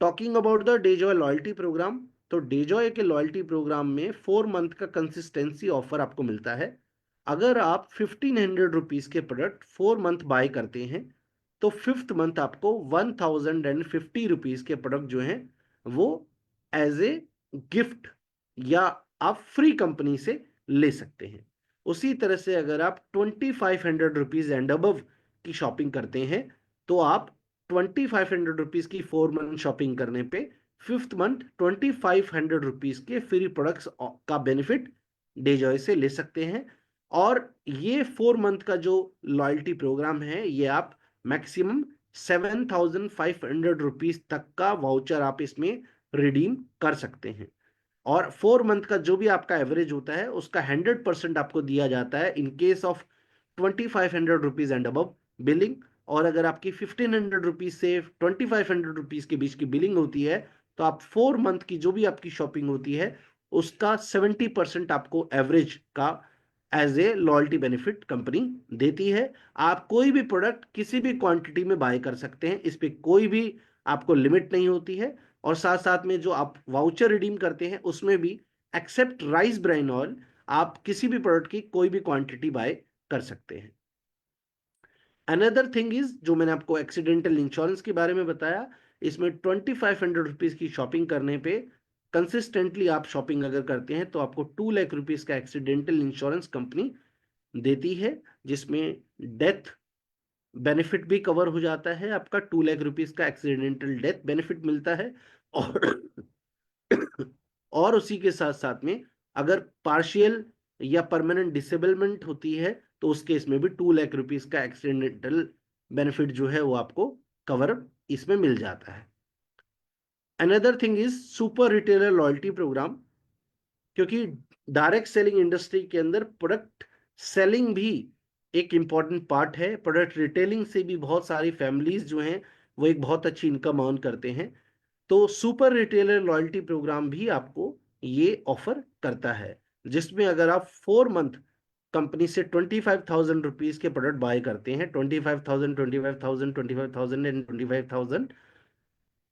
Talking about the DeJoy loyalty program, तो डेजॉय के लॉयल्टी प्रोग्राम में 4 मंथ का कंसिस्टेंसी ऑफर आपको मिलता है। अगर आप 1500 रुपीज के प्रोडक्ट 4 मंथ बाय करते हैं तो 5th मंथ आपको 1050 रुपीज के प्रोडक्ट जो हैं वो एज ए गिफ्ट या आप फ्री कंपनी से ले सकते हैं। उसी तरह से अगर आप 2500 रुपीज एंड अबव की शॉपिंग करते हैं तो आप 2500 रुपीज की 4 मंथ शॉपिंग करने पे 5th मंथ 2500 रुपीज के फ्री प्रोडक्ट्स का बेनिफिट डेजॉय से ले सकते हैं। और ये 4 मंथ का जो लॉयल्टी प्रोग्राम है, ये आप मैक्सिमम 7500 रुपीज तक का वाउचर आप इसमें रिडीम कर सकते हैं। और 4 मंथ का जो भी आपका एवरेज होता है उसका 100% आपको दिया जाता है in case of 2500 rupees and above billing. और अगर आपकी 1500 रुपीज से 2500 रुपीज के बीच की बिलिंग होती है तो आप 4 मंथ की जो भी आपकी शॉपिंग होती है उसका 70% आपको एवरेज का as a loyalty benefit company देती है। आप कोई भी प्रोडक्ट किसी भी क्वांटिटी में बाय कर सकते हैं, इस पे कोई भी आपको लिमिट नहीं होती है। और साथ साथ में जो आप वाउचर रिडीम करते हैं उसमें भी एक्सेप्ट राइस ब्राइन ऑयल आप किसी भी प्रोडक्ट की कोई भी क्वांटिटी बाय कर सकते हैं। अनदर थिंग इज, जो मैंने आपको एक्सीडेंटल इंश्योरेंस के बारे में बताया, इसमें 2500 रुपीज की शॉपिंग करने पे कंसिस्टेंटली आप शॉपिंग अगर करते हैं तो आपको 2 लाख रुपीज का एक्सीडेंटल इंश्योरेंस कंपनी देती है, जिसमें डेथ बेनिफिट भी कवर हो जाता है। आपका 2 लाख रुपीज का एक्सीडेंटल डेथ बेनिफिट मिलता है। और और उसी के साथ साथ में अगर पार्शियल या परमानेंट डिसेबलमेंट होती है तो उस केस में भी 2 लाख रुपीज का एक्सीडेंटल बेनिफिट जो है वो आपको कवर इसमें मिल जाता है। Another thing is super retailer loyalty programme, क्योंकि डायरेक्ट सेलिंग इंडस्ट्री के अंदर प्रोडक्ट सेलिंग भी एक इंपॉर्टेंट पार्ट है। प्रोडक्ट रिटेलिंग से भी बहुत सारी फैमिलीज जो हैं वो एक बहुत अच्छी इनकम अर्न करते हैं। तो सुपर रिटेलर लॉयल्टी प्रोग्राम भी आपको ये ऑफर करता है, जिसमें अगर आप 4 मंथ कंपनी से 25,000 रुपीज के प्रोडक्ट बाय करते हैं, 25,000, 25,000, 25,000 एंड 25,000,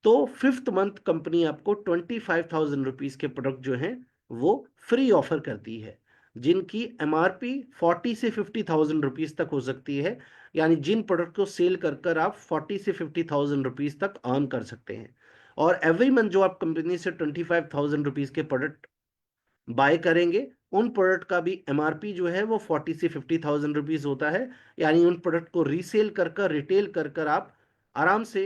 तो 5th मंथ कंपनी आपको 25,000 रुपीज के प्रोडक्ट जो हैं वो फ्री ऑफर करती है, जिनकी एमआरपी 40 से 50,000 रुपीज तक हो सकती है। यानी जिन प्रोडक्ट को सेल कर कर आप 40 से 50,000 रुपीज तक अर्न कर सकते हैं। और एवरी मंथ जो आप कंपनी से 25,000 रुपीज के प्रोडक्ट बाय करेंगे उन प्रोडक्ट का भी एमआरपी जो है वो 40 से 50,000 रुपीज होता है। यानी उन प्रोडक्ट को रीसेल कर कर रिटेल कर कर आप आराम से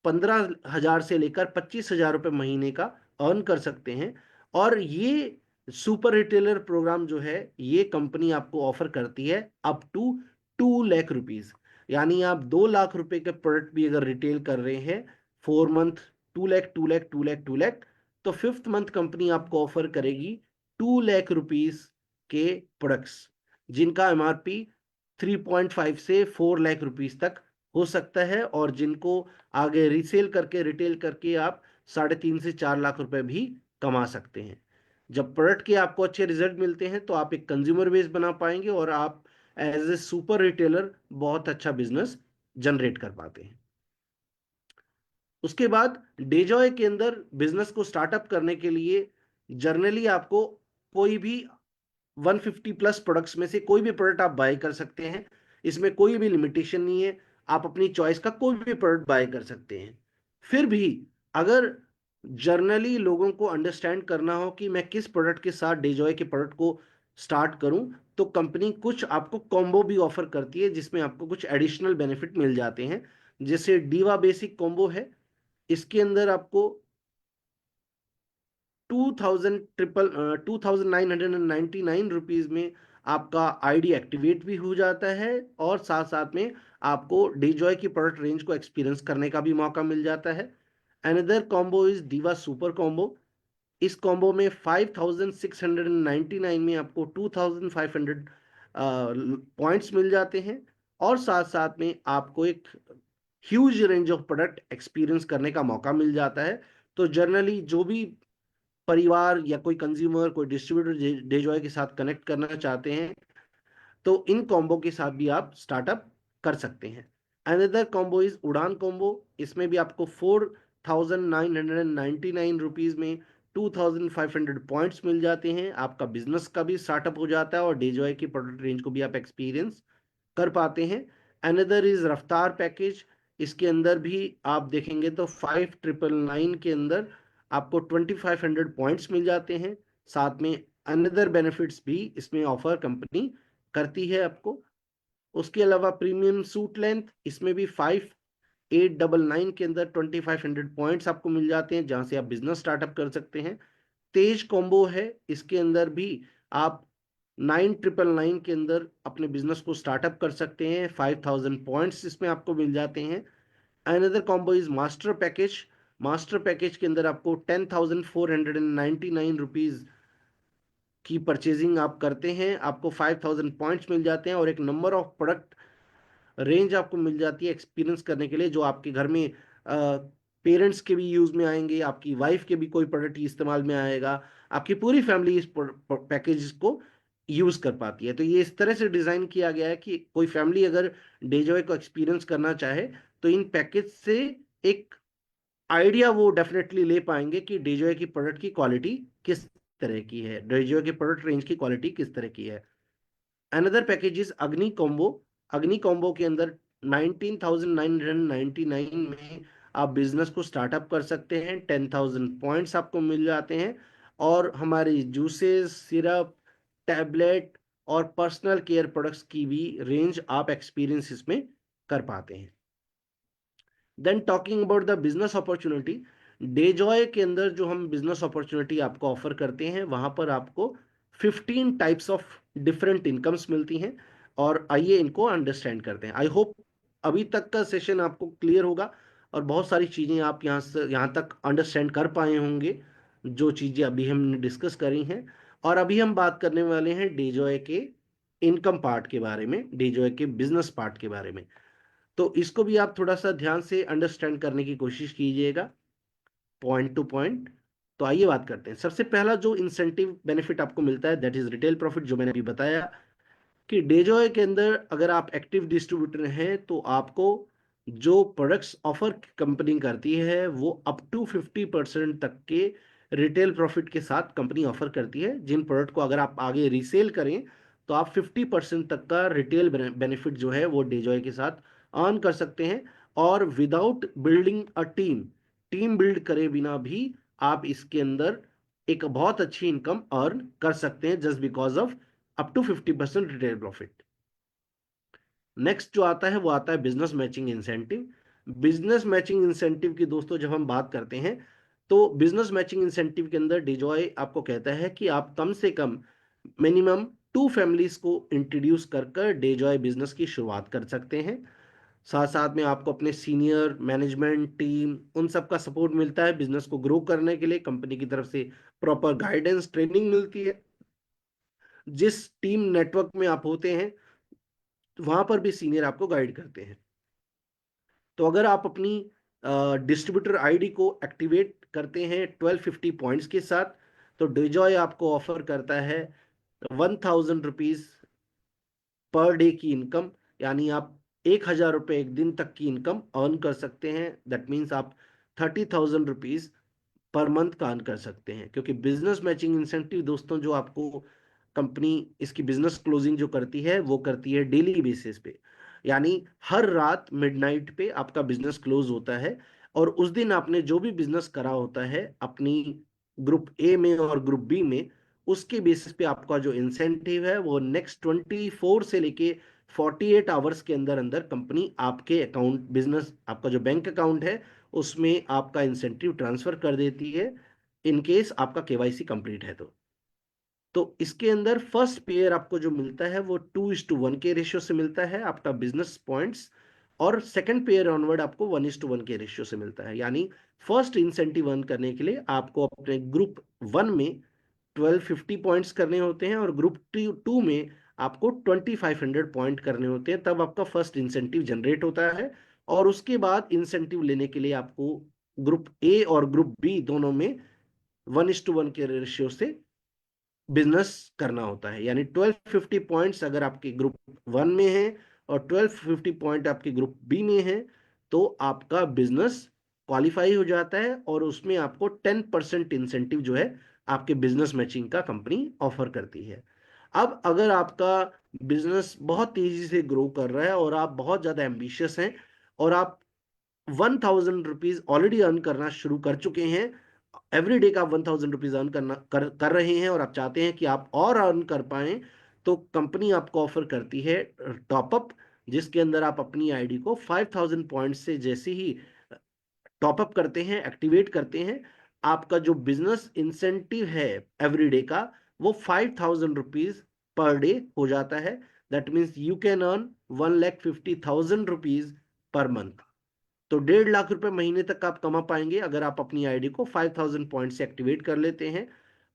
15,000 से लेकर 25,000 रुपए महीने का अर्न कर सकते हैं। और ये सुपर रिटेलर प्रोग्राम जो है ये कंपनी आपको ऑफर करती है अप टू 2 लाख रुपीज। यानी आप 2 लाख रुपए के प्रोडक्ट भी अगर रिटेल कर रहे हैं 4 मंथ, 2 लाख 2 लाख 2 लाख 2 लाख, तो फिफ्थ मंथ कंपनी आपको ऑफर करेगी 2 लाख रुपीज के प्रोडक्ट्स जिनका एमआरपी 3.5 से 4 लाख रुपीज तक हो सकता है, और जिनको आगे रीसेल करके रिटेल करके आप 3.5 से 4 लाख रुपए भी कमा सकते हैं। जब प्रोडक्ट के आपको अच्छे रिजल्ट मिलते हैं तो आप एक कंज्यूमर बेस बना पाएंगे और आप एज ए सुपर रिटेलर बहुत अच्छा बिजनेस जनरेट कर पाते हैं। उसके बाद डेजॉय के अंदर बिजनेस को स्टार्टअप करने के लिए जर्नली आपको कोई भी 150 प्लस प्रोडक्ट्स में से कोई भी प्रोडक्ट आप बाय कर सकते हैं। इसमें कोई भी लिमिटेशन नहीं है, आप अपनी चॉइस का कोई भी प्रोडक्ट बाय कर सकते हैं। फिर भी अगर जर्नली लोगों को अंडरस्टैंड करना हो कि मैं किस प्रोडक्ट के साथ डेजॉय के प्रोडक्ट को स्टार्ट करूं, तो कंपनी कुछ आपको कॉम्बो भी ऑफर करती है जिसमें आपको कुछ एडिशनल बेनिफिट मिल जाते हैं। जैसे डीवा बेसिक कॉम्बो है, इसके अंदर आपको 2,999 रुपीज में आपका आईडी एक्टिवेट भी हो जाता है, और साथ साथ में आपको डीजॉय की प्रोडक्ट रेंज को एक्सपीरियंस करने का भी मौका मिल जाता है। Another combo is diva super combo. इस कॉम्बो में 5,699 में आपको 2,500 पॉइंट्स मिल जाते हैं, और साथ साथ में आपको एक huge range of product experience करने का मौका मिल जाता है। तो जनरली जो भी परिवार या कोई कंज्यूमर, कोई डिस्ट्रीब्यूटर डेजॉय के साथ कनेक्ट करना चाहते हैं, तो इन कॉम्बो के साथ भी आप स्टार्टअप कर सकते हैं। अनदर कॉम्बो इज उड़ान कॉम्बो। इसमें भी आपको 4,999 रुपीज में 2,500 पॉइंट्स मिल जाते हैं। आपका बिजनेस का भी स्टार्टअप हो जाता है और डेजॉय की प्रोडक्ट रेंज को भी आप एक्सपीरियंस कर पाते हैं। अनदर इज रफ्तार पैकेज। इसके अंदर भी आप देखेंगे तो 5,999 के अंदर आपको 2,500 पॉइंट्स मिल जाते हैं। साथ में अनदर बेनिफिट्स भी इसमें ऑफर कंपनी करती है आपको। उसके अलावा प्रीमियम सूट लेंथ, इसमें भी 5,899 के अंदर 2,500 पॉइंट्स आपको मिल जाते हैं जहां से आप बिजनेस स्टार्टअप कर सकते हैं। तेज कॉम्बो है, इसके अंदर भी आप 9,999 के अंदर अपने बिजनेस को स्टार्टअप कर सकते हैं। 5,000 पॉइंट्स इसमें आपको मिल जाते हैं। Another combo is master package. Master package के अंदर आपको 10,499 रुपीज की परचेजिंग आप करते हैं, आपको 5,000 पॉइंट्स मिल जाते हैं और एक नंबर ऑफ प्रोडक्ट रेंज आपको मिल जाती है एक्सपीरियंस करने के लिए, जो आपके घर में पेरेंट्स के भी यूज में आएंगे, आपकी वाइफ के भी कोई प्रोडक्ट इस्तेमाल में आएगा, आपकी पूरी फैमिली इस पैकेज को यूज कर पाती है। तो ये इस तरह से डिजाइन किया गया है कि कोई फैमिली अगर डेजॉय को एक्सपीरियंस करना चाहे तो इन पैकेज से एक आइडिया वो डेफिनेटली ले पाएंगे कि डेजॉय की प्रोडक्ट की क्वालिटी किस तरह की है, डेजॉय की प्रोडक्ट रेंज की क्वालिटी किस तरह की है। अनदर पैकेज इज अग्नि कॉम्बो। अग्नि कॉम्बो के अंदर 19,999 में आप बिजनेस को स्टार्टअप कर सकते हैं। 10,000 पॉइंट्स आपको मिल जाते हैं और हमारी जूसेस, सिरप, टैबलेट और पर्सनल केयर प्रोडक्ट्स की भी रेंज आप एक्सपीरियंस इसमें कर पाते हैं। Then talking about the business opportunity, DeJoy के अंदर जो हम बिजनेस अपॉर्चुनिटी आपको ऑफर करते हैं वहां पर आपको 15 टाइप्स ऑफ डिफरेंट इनकम्स मिलती हैं, और आइए इनको अंडरस्टैंड करते हैं। आई होप अभी तक का सेशन आपको क्लियर होगा और बहुत सारी चीजें आप यहाँ तक अंडरस्टैंड कर पाए होंगे जो चीजें अभी हमने डिस्कस करी हैं। और अभी हम बात करने वाले हैं डेजॉय के इनकम पार्ट के बारे में, डेजॉय के बिजनेस पार्ट के बारे में। तो इसको भी आप थोड़ा सा ध्यान से अंडरस्टैंड करने की कोशिश कीजिएगा पॉइंट टू पॉइंट। तो आइए बात करते हैं। सबसे पहला जो इंसेंटिव बेनिफिट आपको मिलता है दैट इज रिटेल प्रॉफिट, जो मैंने अभी बताया कि डेजॉय के अंदर अगर आप एक्टिव डिस्ट्रीब्यूटर हैं तो आपको जो प्रोडक्ट्स ऑफर कंपनी करती है वो अप टू 50% तक के रिटेल प्रॉफिट के साथ कंपनी ऑफर करती है। जिन प्रोडक्ट को अगर आप आगे रीसेल करें तो आप 50% तक का रिटेल बेनिफिट जो है वो डेजॉय के साथ अर्न कर सकते हैं, और without building a team, team build करे बिना भी आप इसके अंदर एक बहुत अच्छी इनकम अर्न कर सकते हैं just because of up to 50% retail profit. Next जो आता है वो आता है business matching incentive. Business matching incentive की दोस्तों जब हम बात करते हैं तो बिजनेस मैचिंग इंसेंटिव के अंदर डिजॉय आपको कहता है कि आप कम से कम मिनिमम 2 फैमिलीज को इंट्रोड्यूस कर कर डिजॉय बिजनेस की शुरुआत कर सकते हैं। साथ साथ में आपको अपने सीनियर मैनेजमेंट टीम उन सब का सपोर्ट मिलता है। बिजनेस को ग्रो करने के लिए कंपनी की तरफ से प्रॉपर गाइडेंस ट्रेनिंग मिलती है। जिस टीम नेटवर्क में आप होते हैं वहां पर भी सीनियर आपको गाइड करते हैं। तो अगर आप अपनी डिस्ट्रीब्यूटर आईडी को एक्टिवेट करते हैं 1250 पॉइंट्स के साथ, तो डिजॉय आपको ऑफर करता है 1000 रुपीज पर डे की इनकम, यानी आप 1000 रुपये एक दिन तक की इनकम अर्न कर सकते हैं। दैट मीन्स आप 30,000 रुपीज पर मंथ का अर्न कर सकते हैं। क्योंकि बिजनेस मैचिंग इंसेंटिव दोस्तों जो आपको कंपनी इसकी बिजनेस क्लोजिंग जो करती है वो करती है डेली बेसिस पे, यानी हर रात मिडनाइट पे आपका बिजनेस क्लोज होता है। और उस दिन आपने जो भी बिजनेस करा होता है अपनी ग्रुप ए में और ग्रुप बी में, उसके बेसिस पे आपका जो इंसेंटिव है वो नेक्स्ट 24 से लेके 48 आवर्स के अंदर अंदर कंपनी आपके अकाउंट, बिजनेस आपका जो बैंक अकाउंट है उसमें आपका इंसेंटिव ट्रांसफर कर देती है, इन केस आपका केवाईसी कंप्लीट है तो इसके अंदर फर्स्ट पेयर आपको जो मिलता है वो 2:1 के रेशियो से मिलता है आपका बिजनेस पॉइंट्स, और सेकंड पेयर ऑनवर्ड आपको 1:1 के रेशियो से मिलता है। यानी फर्स्ट इंसेंटिव अर्न करने के लिए आपको अपने ग्रुप 1 में 1250 पॉइंट्स करने होते हैं, और ग्रुप 2 में आपको 2500 पॉइंट करने होते हैं, तब आपका फर्स्ट इंसेंटिव जनरेट होता है। और उसके बाद इंसेंटिव लेने के लिए आपको ग्रुप ए और ग्रुप बी दोनों में 1:1 के रेशियो से बिजनेस करना होता है। यानी 1250 पॉइंट्स अगर आपके ग्रुप 1 में है और 1250 पॉइंट आपके ग्रुप बी में है, तो आपका बिजनेस क्वालिफाई हो जाता है, और उसमें आपको 10% इंसेंटिव जो है आपके बिजनेस मैचिंग का कंपनी ऑफर करती है। अब अगर आपका बिजनेस बहुत तेजी से ग्रो कर रहा है और आप बहुत ज्यादा एम्बिशियस हैं और आप 1000 रुपीज ऑलरेडी अर्न करना शुरू कर चुके हैं, एवरी डे का 1000 रुपीज अर्न कर रहे हैं, और आप चाहते हैं कि आप और अर्न कर पाएं, तो कंपनी आपको ऑफर करती है टॉपअप, जिसके अंदर आप अपनी आईडी को 5000 पॉइंट से जैसे ही टॉपअप करते हैं, एक्टिवेट करते हैं, आपका जो बिजनेस इंसेंटिव है एवरी डे का वो 5000 रुपीज पर डे हो जाता है। That means you can earn 1,50,000 rupees per month. तो 1.5 लाख रुपए महीने तक आप कमा पाएंगे अगर आप अपनी आईडी को 5000 पॉइंट से एक्टिवेट कर लेते हैं।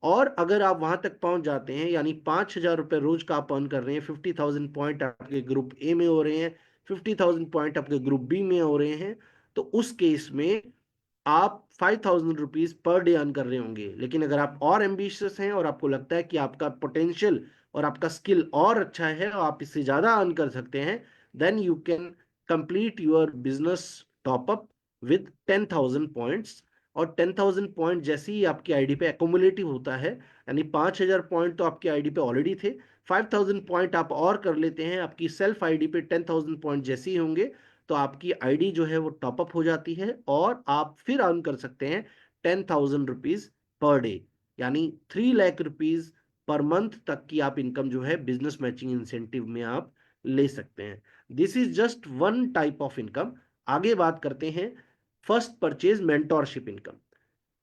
और अगर आप वहां तक पहुंच जाते हैं, यानी 5,000 रुपए रोज का आप अर्न कर रहे हैं, 50,000 पॉइंट आपके ग्रुप ए में हो रहे हैं, 50,000 पॉइंट आपके ग्रुप बी में हो रहे हैं, तो उस केस में आप 5000 रुपीज पर डे अर्न कर रहे होंगे। लेकिन अगर आप और एम्बिशियस हैं और आपको लगता है कि आपका पोटेंशियल और आपका स्किल और अच्छा है और आप इससे ज्यादा अर्न कर सकते हैं, then you can complete your business top up with 10,000 points. और 10,000 पॉइंट जैसे ही आपकी आईडी पे एकोमुलेटिव होता है, यानी 5,000 पॉइंट तो आपकी आईडी पे ऑलरेडी थे, 5,000 पॉइंट आप और कर लेते हैं, आपकी सेल्फ आईडी पे 10,000 पॉइंट जैसे ही होंगे, तो आपकी आईडी जो है वो टॉपअप हो जाती है, और आप फिर अर्न कर सकते हैं 10,000 रुपीज पर डे, यानी 3 लाख रुपीज पर मंथ तक की आप इनकम जो है बिजनेस मैचिंग इंसेंटिव में आप ले सकते हैं। This is just one type of income. आगे बात करते हैं first purchase mentorship income.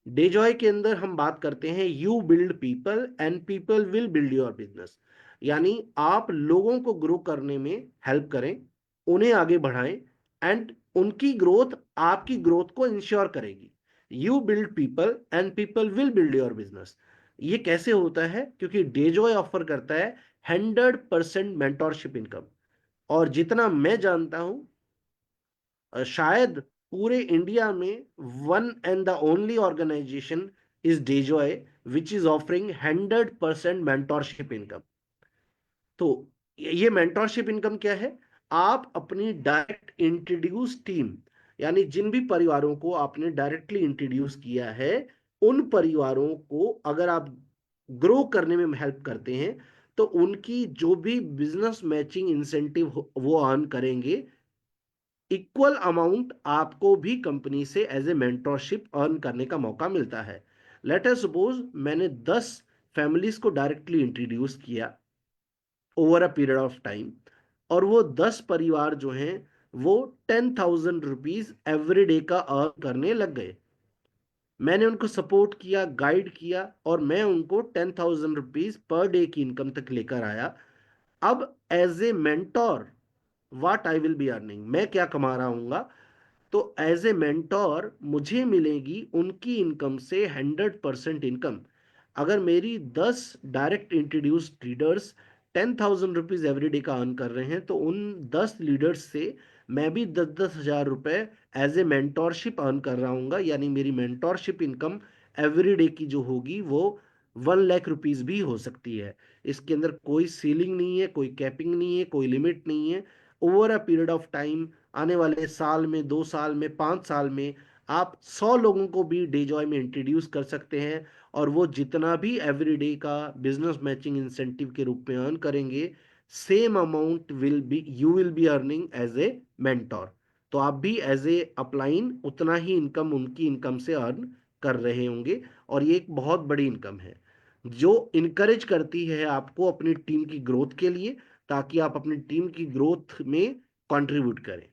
Dejoy के अंदर हम बात करते हैं you build people and people will build your business, यानी आप लोगों को ग्रो करने में हेल्प करें, उन्हें आगे बढ़ाएं, एंड उनकी ग्रोथ आपकी ग्रोथ को इंश्योर करेगी। You build people and people will build your business. ये कैसे होता है? क्योंकि डेजॉय ऑफर करता है 100% मेंटोरशिप इनकम। और जितना मैं जानता हूं, शायद पूरे इंडिया में one and the only organization is DeJoy which is offering 100% mentorship income. तो ये मेंटोरशिप इनकम क्या है? आप अपनी डायरेक्ट इंट्रोड्यूस टीम, यानी जिन भी परिवारों को आपने डायरेक्टली इंट्रोड्यूस किया है, उन परिवारों को अगर आप ग्रो करने में हेल्प करते हैं, तो उनकी जो भी बिजनेस मैचिंग इंसेंटिव वो अर्न करेंगे, इक्वल अमाउंट आपको भी कंपनी से एज ए मेंटोरशिप अर्न करने का मौका मिलता है। लेट अस सपोज मैंने 10 फैमिलीज को डायरेक्टली इंट्रोड्यूस किया over a period of time, और वो 10 परिवार जो हैं वो 10,000 रुपीज एवरी डे का अर्न करने लग गए। मैंने उनको सपोर्ट किया, गाइड किया, और मैं उनको 10,000 रुपीज पर डे की इनकम तक लेकर आया। अब as a mentor what I will be earning, मैं क्या कमा रहा हूंगा, तो एज ए मेंटोर मुझे मिलेगी उनकी इनकम से 100% इनकम। अगर मेरी 10 direct introduced leaders 10,000 rupees every day का अर्न कर रहे हैं, तो उन 10 लीडर्स से मैं भी 10-10 हज़ार रुपए एज ए मेंटोरशिप अर्न कर रहा हूँ। यानी मेरी मेंटोरशिप इनकम एवरी डे की जो होगी वो 1 लाख रुपीज भी हो सकती है। इसके अंदर कोई सीलिंग नहीं है, कोई कैपिंग नहीं है, कोई लिमिट नहीं है। Over a period of time, आने वाले साल में, 2 साल में, 5 साल में, आप 100 लोगों को भी डे जॉय में इंट्रोड्यूस कर सकते हैं, और वो जितना भी एवरीडे का बिजनेस मैचिंग इंसेंटिव के रूप में अर्न करेंगे, same amount will be you will be earning as a mentor. तो आप भी एज ए अपलाइन उतना ही इनकम उनकी इनकम से अर्न कर रहे होंगे, और ये एक बहुत बड़ी इनकम है जो इनकरेज करती है आपको अपनी टीम की ग्रोथ के लिए, ताकि आप अपनी टीम की ग्रोथ में कंट्रीब्यूट करें।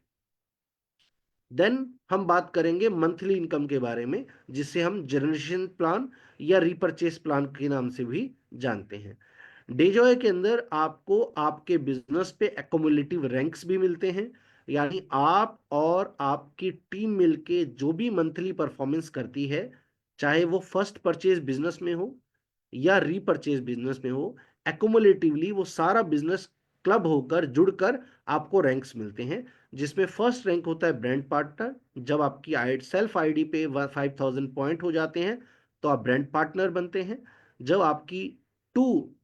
देन हम बात करेंगे मंथली इनकम के बारे में, जिसे हम जनरेशन प्लान या रिपर्चेस प्लान के नाम से भी जानते हैं। डेजॉय के अंदर आपको आपके बिजनेस पे एक्युमुलेटिव रैंक्स भी मिलते हैं। यानी आप और आपकी टीम मिलके जो भी मंथली परफॉर्मेंस करती है, चाहे वो फर्स्ट परचेज बिजनेस में हो या रीपरचेज बिजनेस में हो, एक्युमुलेटिवली वो सारा बिजनेस क्लब होकर जुड़कर आपको रैंक्स मिलते हैं। जिसमें फर्स्ट रैंक होता है ब्रांड पार्टनर। जब आपकी सेल्फ आईडी पे 5,000 पॉइंट हो जाते हैं तो आप ब्रांड पार्टनर बनते हैं। जब आपकी टू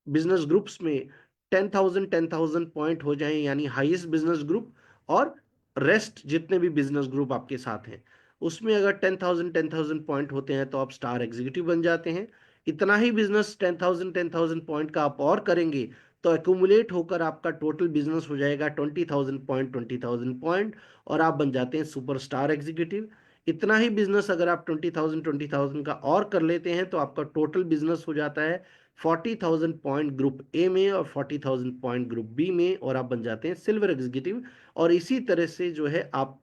बिजनेस ग्रुप्स में 10,000 पॉइंट हो जाएं, यानी हाईएस्ट बिजनेस ग्रुप, और रेस्ट जितने भी बिजनेस ग्रुप आपके साथ हैं उसमें अगर 10,000 पॉइंट होते हैं तो आप स्टार एग्जीक्यूटिव बन जाते हैं। इतना ही बिजनेस 10,000 पॉइंट का आप और करेंगे तो एक्यूमुलेट होकर आपका टोटल बिजनेस हो जाएगा 20,000 पॉइंट और आप बन जाते हैं सुपर स्टार एग्जीक्यूटिव। इतना ही बिजनेस अगर आप 20,000 का और कर लेते हैं तो आपका टोटल बिजनेस हो जाता है 40,000 पॉइंट ग्रुप ए में और 40,000 पॉइंट ग्रुप बी में, और आप बन जाते हैं सिल्वर एग्जीक्यूटिव। और इसी तरह से जो है आप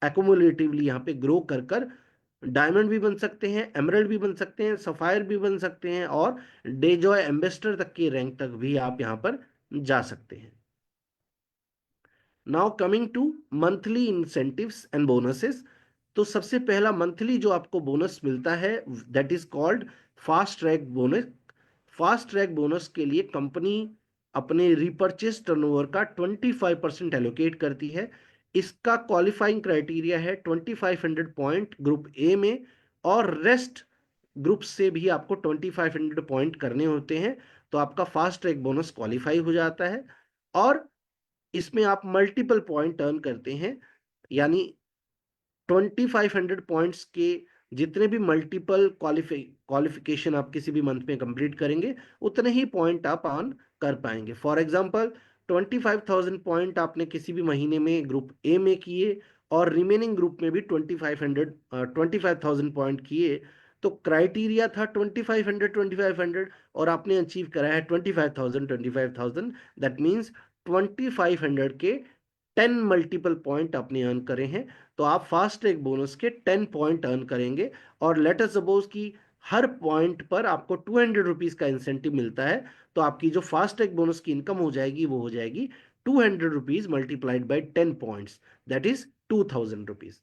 एकोमुलेटिवली यहाँ पे ग्रो कर कर डायमंड भी बन सकते हैं, एमरल्ड भी बन सकते हैं, सफायर भी बन सकते हैं, और डेजॉय एम्बेसडर तक के रैंक तक भी आप यहाँ पर जा सकते हैं। Now coming to monthly incentives and bonuses. तो सबसे पहला मंथली जो आपको बोनस मिलता है that is called fast track bonus. Fast track bonus के लिए कंपनी अपने रिपर्चेस टर्नओवर का 25% एलोकेट करती है। इसका क्वालिफाइंग क्राइटेरिया है 2,500 पॉइंट ग्रुप ए में, और रेस्ट ग्रुप से भी आपको 2,500 पॉइंट करने होते हैं, तो आपका फास्ट ट्रैक बोनस क्वालिफाई हो जाता है। और इसमें आप मल्टीपल पॉइंट अर्न करते हैं, यानी 2,500 पॉइंट्स के जितने भी मल्टीपल क्वालिफिकेशन आप किसी भी मंथ में कंप्लीट करेंगे उतने ही पॉइंट आप अर्न कर पाएंगे। फॉर एग्जांपल 25,000 पॉइंट आपने किसी भी महीने में ग्रुप ए में किए और रिमेनिंग ग्रुप में भी 25,000 पॉइंट किए, तो क्राइटेरिया था 2,500 और आपने अचीव करा है 25,000। दैट मीन्स 2,500 के 10 मल्टीपल पॉइंट आपने अर्न करे हैं, तो आप फास्ट ट्रैक बोनस के 10 पॉइंट अर्न करेंगे। और लेट अस सपोज कि हर पॉइंट पर आपको 200 रुपीज का इंसेंटिव मिलता है, तो आपकी जो फास्ट ट्रैक बोनस की इनकम हो जाएगी वो हो जाएगी 200 rupees multiplied by 10 points, that is 2,000 rupees.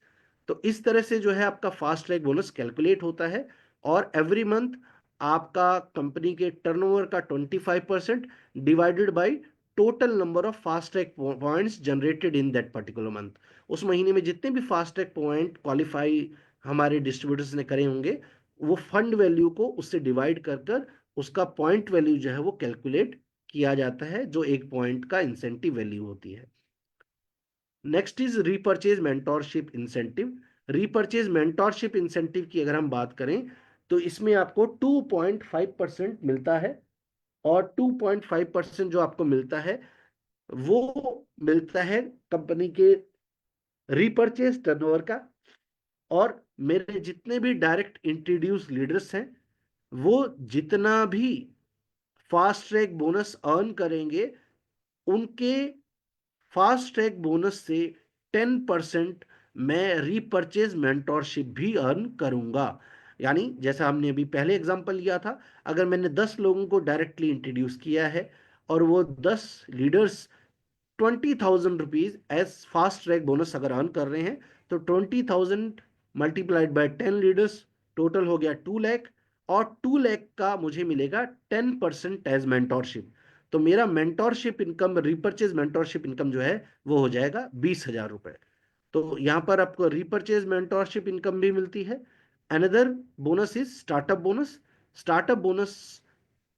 तो इस तरह से जो है आपका फास्ट ट्रैक बोनस कैलकुलेट होता है, और एवरी मंथ आपका कंपनी के टर्नओवर का 25% divided by total number of fast track points generated in that particular month. उस महीने में जितने भी फास्ट ट्रैक पॉइंट क्वालिफाई हमारे डिस्ट्रीब्यूटर्स ने करे होंगे, वो फंड वैल्यू को उससे डिवाइड कर कर उसका पॉइंट वैल्यू जो है वो कैलकुलेट किया जाता है, जो एक पॉइंट का इंसेंटिव वैल्यू होती है। Next is repurchase mentorship incentive. Repurchase mentorship incentive की अगर हम बात करें तो इसमें आपको 2.5% मिलता है, और 2.5% जो आपको मिलता है वो मिलता है कंपनी के रीपर्चेज टर्नओवर का। और मेरे जितने भी डायरेक्ट इंट्रोड्यूस लीडर्स हैं वो जितना भी फास्ट ट्रैक बोनस अर्न करेंगे, उनके फास्ट ट्रैक बोनस से 10% मैं रीपर्चेज मेंटोरशिप भी अर्न करूंगा। यानी जैसा हमने अभी पहले एग्जांपल लिया था, अगर मैंने 10 लोगों को डायरेक्टली इंट्रोड्यूस किया है और वो 10 leaders 20,000 rupees as fast track bonus अगर अर्न कर रहे हैं, तो 20,000 मल्टीप्लाइड बाय 10 लीडर्स, टोटल हो गया 2 लाख। और 2 लाख का मुझे मिलेगा 10% एज मेंटोरशिप। तो मेरा mentorship income, repurchase mentorship income जो है वो हो जाएगा 20,000 रुपए। तो यहाँ पर आपको रिपर्चेज मेंटोरशिप इनकम भी मिलती है। Another bonus is startup bonus. Startup bonus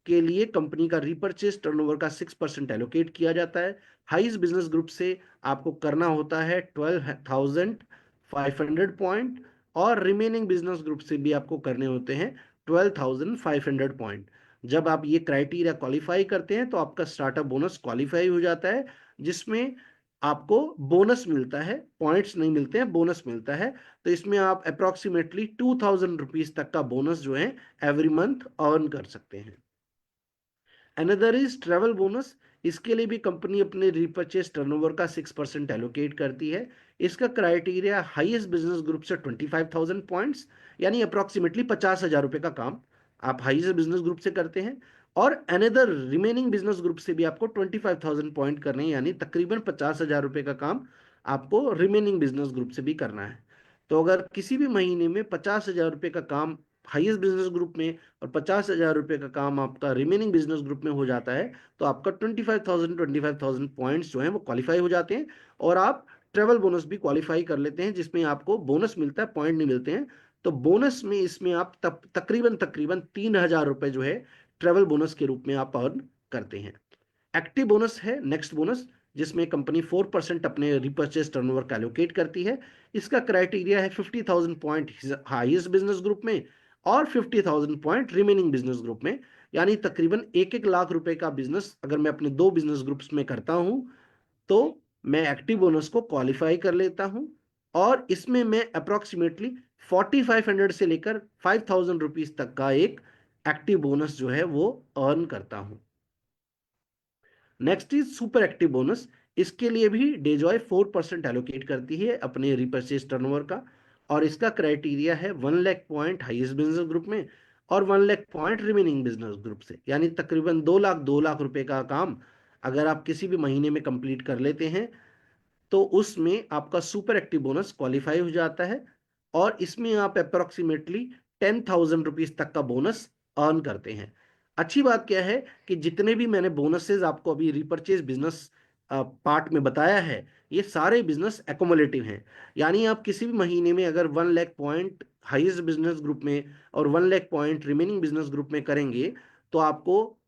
के लिए कंपनी का रिपर्चेज टर्नओवर का 6% एलोकेट किया जाता है। हाइस्ट बिजनेस ग्रुप से आपको करना होता है 12,500 पॉइंट, और रिमेनिंग बिजनेस ग्रुप से भी आपको करने होते हैं 12,500 पॉइंट। जब आप ये क्राइटेरिया क्वालिफाई करते हैं तो आपका स्टार्टअप बोनस क्वालिफाई हो जाता है, जिसमें आपको बोनस मिलता है, पॉइंट्स नहीं मिलते हैं, बोनस मिलता है। तो इसमें आप अप्रोक्सीमेटली 2,000 रुपीज तक का बोनस जो है एवरी मंथ अर्न कर सकते हैं। Another is travel bonus. इसके लिए भी कंपनी अपने रिपर्चेज टर्नओवर का 6% एलोकेट करती है। इसका क्राइटेरिया हाईएस्ट बिजनेस ग्रुप से 25,000 पॉइंट्स, यानी अप्रोक्सीमेटली 50,000 रुपए का काम आप हाईएस्ट बिजनेस ग्रुप से करते हैं, और अनदर रिमेनिंग बिजनेस ग्रुप से भी आपको 25,000 पॉइंट करने हैं, यानी तकरीबन 50,000 रुपए का काम आपको रिमेनिंग बिजनेस ग्रुप से भी करना है। तो अगर किसी भी महीने में 50,000 रुपए का काम हाईएस्ट बिजनेस ग्रुप में और 50,000 रुपए का काम आपका रिमेनिंग बिजनेस ग्रुप में हो जाता है, तो आपका 25,000 पॉइंट्स जो हैं वो क्वालिफाई हो जाते हैं, और आप ट्रेवल बोनस भी क्वालिफाई कर लेते हैं, जिसमें आपको बोनस मिलता है, पॉइंट नहीं मिलते हैं। तो बोनस में इसमें आप तकरीबन तकरीबन 3,000 रुपए जो है ट्रेवल बोनस के रूप में आप अर्न करते हैं। एक्टिव बोनस है नेक्स्ट बोनस, जिसमें कंपनी 4% अपने रिपर्चेज टर्नओवर का एलोकेट करती है। इसका क्राइटेरिया है 50,000 पॉइंट हाईएस्ट बिजनेस ग्रुप में और 50,000 पॉइंट रिमेनिंग बिजनेस ग्रुप में, यानी तकरीबन 1-1 लाख रुपए का बिजनेस अगर मैं अपने 2 बिजनेस ग्रुप्स में करता हूं, तो मैं एक्टिव बोनस को क्वालिफाई कर लेता हूं, और इसमें मैं अप्रोक्सीमेटली 4,500 से लेकर 5,000 रुपीज तक का एक एक्टिव बोनस जो है वो अर्न करता हूं। Next is super active bonus. इसके लिए भी डेजॉय 4% एलोकेट करती है अपने रिपर्चेज टर्नओवर का, और इसका क्राइटेरिया है 1 lakh point highest business group में और 1 lakh point remaining business group से, यानी तकरीबन 2 लाख रुपए का काम अगर आप किसी भी महीने में कंप्लीट कर लेते हैं, तो उसमें आपका सुपर एक्टिव बोनस क्वालिफाई हो जाता है, और इसमें आप अप्रोक्सीमेटली 10,000 रुपीज तक का बोनस अर्न करते हैं। अच्छी बात क्या है कि जितने भी मैंने बोनसेस आपको अभी रिपर्चेज बिजनेस पार्ट में बताया है, ये सारे बिजनेस एकोमोलेटिव हैं। यानी आप किसी भी महीने में अगर 1 lakh point highest business group में और 1 lakh point remaining business group में करेंगे, तो आपको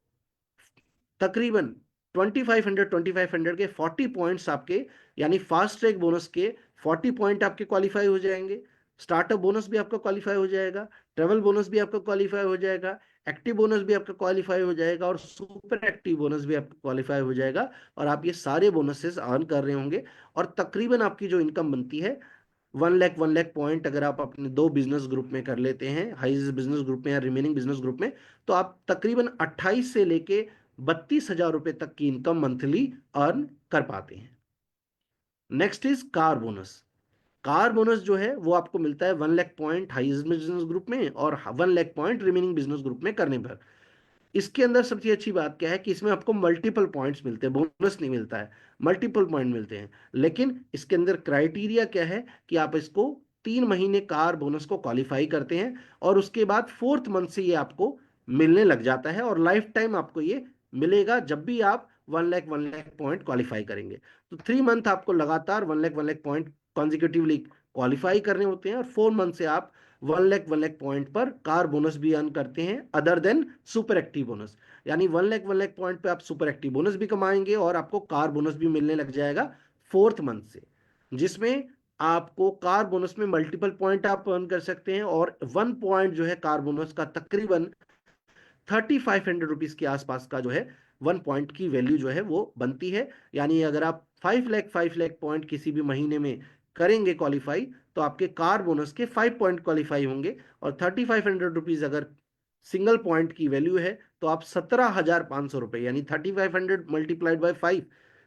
तकरीबन 2,500 के 40 पॉइंट्स आपके, यानी फास्ट ट्रैक बोनस के 40 पॉइंट आपके क्वालिफाई हो जाएंगे। स्टार्टअप बोनस भी आपका क्वालिफाई हो जाएगा, ट्रेवल बोनस भी आपका क्वालिफाई हो जाएगा, एक्टिव बोनस भी आपका क्वालिफाई हो जाएगा, और सुपर एक्टिव बोनस भी आपका क्वालिफाई हो जाएगा, और आप ये सारे बोनसेस अर्न कर रहे होंगे। और तकरीबन आपकी जो इनकम बनती है 1 लाख पॉइंट अगर आप अपने 2 बिजनेस ग्रुप में कर लेते हैं, हाईएस्ट बिजनेस ग्रुप में या रिमेनिंग बिजनेस ग्रुप में, तो आप तकरीबन 28 से लेके 32,000 रुपए तक की इनकम मंथली अर्न कर पाते हैं। Next is car bonus. Car bonus जो है वो आपको मिलता है 1 lakh point highest business group में और 1 lakh point remaining business group में करने पर। इसके अंदर सबसे अच्छी बात क्या है कि इसमें आपको मल्टीपल पॉइंट्स मिलते हैं, बोनस नहीं मिलता है, मल्टीपल पॉइंट मिलते हैं। लेकिन इसके अंदर क्राइटेरिया क्या है कि आप इसको 3 महीने कार बोनस को क्वालिफाई करते हैं, और उसके बाद 4th मंथ से ये आपको मिलने लग जाता है, और लाइफ टाइम आपको ये मिलेगा जब भी आप 1 लाख पॉइंट क्वालिफाई करेंगे। तो 3 मंथ आपको लगातार 1 लाख पॉइंट कॉन्जिक्यूटिवली क्वालिफाई करने होते हैं, और 4 मंथ से आप 1 लाख पॉइंट पर कार बोनस भी अर्न करते हैं other than super active bonus. यानी 1 लाख पॉइंट पे आप सुपर एक्टिव बोनस भी कमाएंगे, और आपको कार बोनस भी मिलने लग जाएगा 4th मंथ से, जिसमें आपको कार बोनस में मल्टीपल पॉइंट आप अर्न कर सकते हैं, और 1 पॉइंट जो है कार बोनस का तकरीबन 3,500 रुपीज के आसपास का जो है 1 पॉइंट की वैल्यू जो है वो बनती है। यानी अगर आप 5 लाख पॉइंट किसी भी महीने में करेंगे क्वालिफाई, तो आपके कार बोनस के 5 पॉइंट क्वालिफाई होंगे, और 3,500 रुपीज अगर सिंगल पॉइंट की वैल्यू है, तो आप 17,500 रुपए, यानी 3,500 multiplied by 5,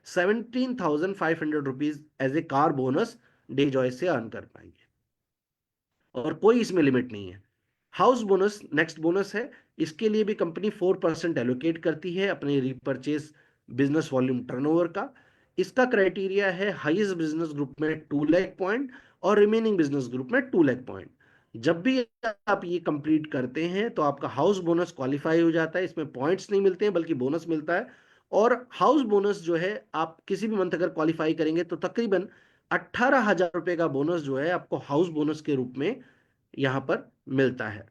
17,500 rupees as a car bonus Dejoy से अर्न कर पाएंगे, और कोई इसमें लिमिट नहीं है। हाउस बोनस नेक्स्ट बोनस है। इसके लिए भी कंपनी 4% एलोकेट करती है अपने रिपर्चेस बिजनेस वॉल्यूम टर्नओवर का। इसका क्राइटेरिया है हाईएस्ट बिजनेस ग्रुप में 2 लाख पॉइंट और रिमेनिंग बिजनेस ग्रुप में 2 लाख पॉइंट। जब भी आप ये कंप्लीट करते हैं तो आपका हाउस बोनस क्वालिफाई हो जाता है। इसमें पॉइंट्स नहीं मिलते हैं बल्कि बोनस मिलता है। और हाउस बोनस जो है, आप किसी भी मंथ अगर क्वालिफाई करेंगे तो तकरीबन 18,000 रुपए का बोनस जो है आपको हाउस बोनस के रूप में यहां पर मिलता है।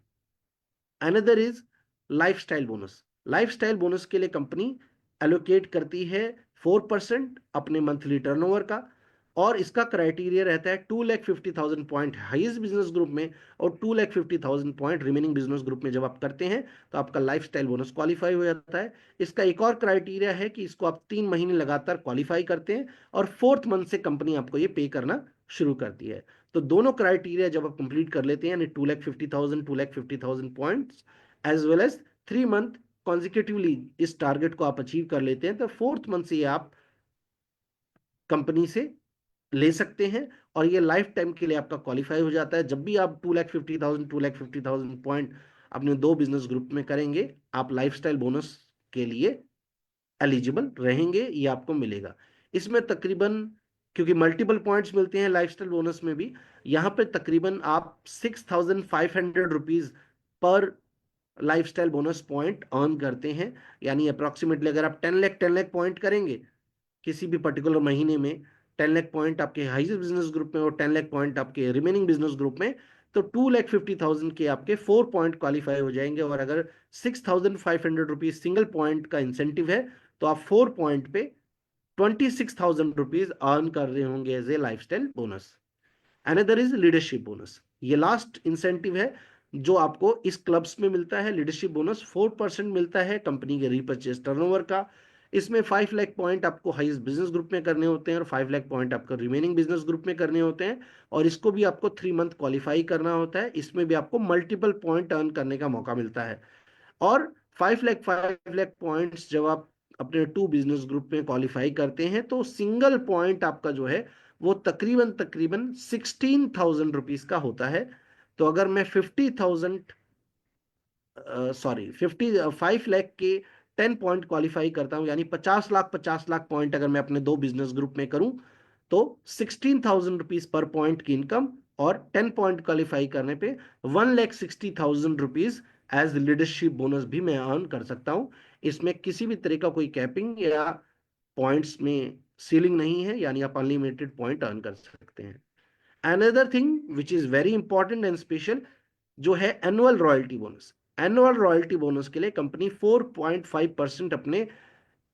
Another is lifestyle bonus. Lifestyle bonus के लिए कंपनी एलोकेट करती है 4% अपने मंथली टर्नओवर का, और इसका क्राइटेरिया रहता है 2,50,000 पॉइंट हाईएस्ट बिजनेस ग्रुप में और 2,50,000 पॉइंट रिमेनिंग बिजनेस ग्रुप में। जब आप करते हैं तो आपका लाइफस्टाइल बोनस क्वालिफाई हो जाता है। इसका एक और क्राइटेरिया है कि इसको आप 3 महीने लगातार क्वालिफाई करते हैं और 4th मंथ से कंपनी आपको ये पे करना शुरू करती है। तो दोनों क्राइटेरिया जब आप कंप्लीट कर लेते हैं, यानी 2,50,000 as well as 3 month consecutively इस टारगेट को आप अचीव कर लेते हैं, तो 4th मंथ से आप कंपनी से ले सकते हैं और ये लाइफ टाइम के लिए आपका क्वालिफाई हो जाता है। जब भी आप 2,50,000 अपने 2 बिजनेस ग्रुप में करेंगे, आप लाइफस्टाइल बोनस के लिए एलिजिबल रहेंगे, ये आपको मिलेगा। इसमें तकरीबन, क्योंकि मल्टीपल पॉइंट्स मिलते हैं लाइफस्टाइल बोनस में भी, यहाँ पे तकरीबन आप 6,500 rupees per lifestyle bonus point earn करते हैं। यानी अप्रोक्सीमेटली अगर आप 10 लाख पॉइंट करेंगे किसी भी पर्टिकुलर महीने में, 10 लाख पॉइंट आपके हाईएस्ट बिजनेस ग्रुप में और 10 लाख पॉइंट आपके रिमेनिंग बिजनेस ग्रुप में, तो 2,50,000 के आपके 4 पॉइंट क्वालिफाई हो जाएंगे। और अगर 6,500 रुपीज सिंगल पॉइंट का इंसेंटिव है तो आप 4 पॉइंट पे 26,000 रुपीज अर्न कर रहे होंगे as a lifestyle bonus. Another is leadership bonus. ये लास्ट इंसेंटिव है जो आपको इस क्लब्स में मिलता है। लीडरशिप बोनस 4% मिलता है कंपनी के रीपर्चेज टर्नओवर का। इसमें 5 लाख पॉइंट आपको हाईएस्ट बिजनेस ग्रुप में करने होते हैं और 5 लाख पॉइंट आपको रिमेनिंग बिजनेस ग्रुप में करने होते हैं, और इसको भी आपको 3 मंथ क्वालिफाई करना होता है। इसमें भी आपको मल्टीपल पॉइंट अर्न करने का मौका मिलता है। और 5 लाख पॉइंट्स जब आप अपने 2 बिजनेस ग्रुप में क्वालिफाई करते हैं तो सिंगल पॉइंट आपका जो है वो तकरीबन तकरीबन 16,000 रुपीज का होता है। तो अगर मैं 5 लाख के 10 पॉइंट क्वालिफाई करता हूं, यानी 50 लाख पॉइंट अगर मैं अपने 2 बिजनेस ग्रुप में करूं, तो 16,000 रुपीज पर पॉइंट की इनकम, और 10 पॉइंट क्वालिफाई करने पे 1,60,000 रुपीज एज लीडरशिप बोनस भी मैं अर्न कर सकता हूं। इसमें किसी भी तरह का कोई कैपिंग या पॉइंट्स में सीलिंग नहीं है, यानी आप अनलिमिटेड पॉइंट अर्न कर सकते हैं। Another thing which is very important and special, जो है annual royalty bonus. Annual royalty bonus के लिए कंपनी 4.5% अपने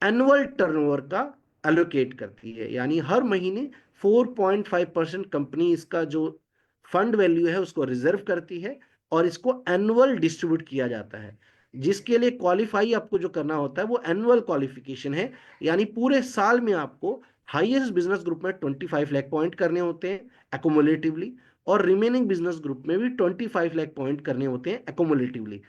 एनुअल टर्नओवर का एलोकेट करती है। यानी हर महीने 4.5% कंपनी इसका जो फंड वैल्यू है उसको रिजर्व करती है और इसको एनुअल डिस्ट्रीब्यूट किया जाता है। जिसके लिए क्वालिफाई आपको जो करना होता है वो एनुअल क्वालिफिकेशन है। यानी पूरे साल में आपको हाईएस्ट बिजनेस ग्रुप में 25 लाख पॉइंट करने होते हैं एकोमुलेटिवली, और रिमेनिंग बिजनेस ग्रुप में भी 25 लाख पॉइंट करने होते हैं एकोमुलेटिवली।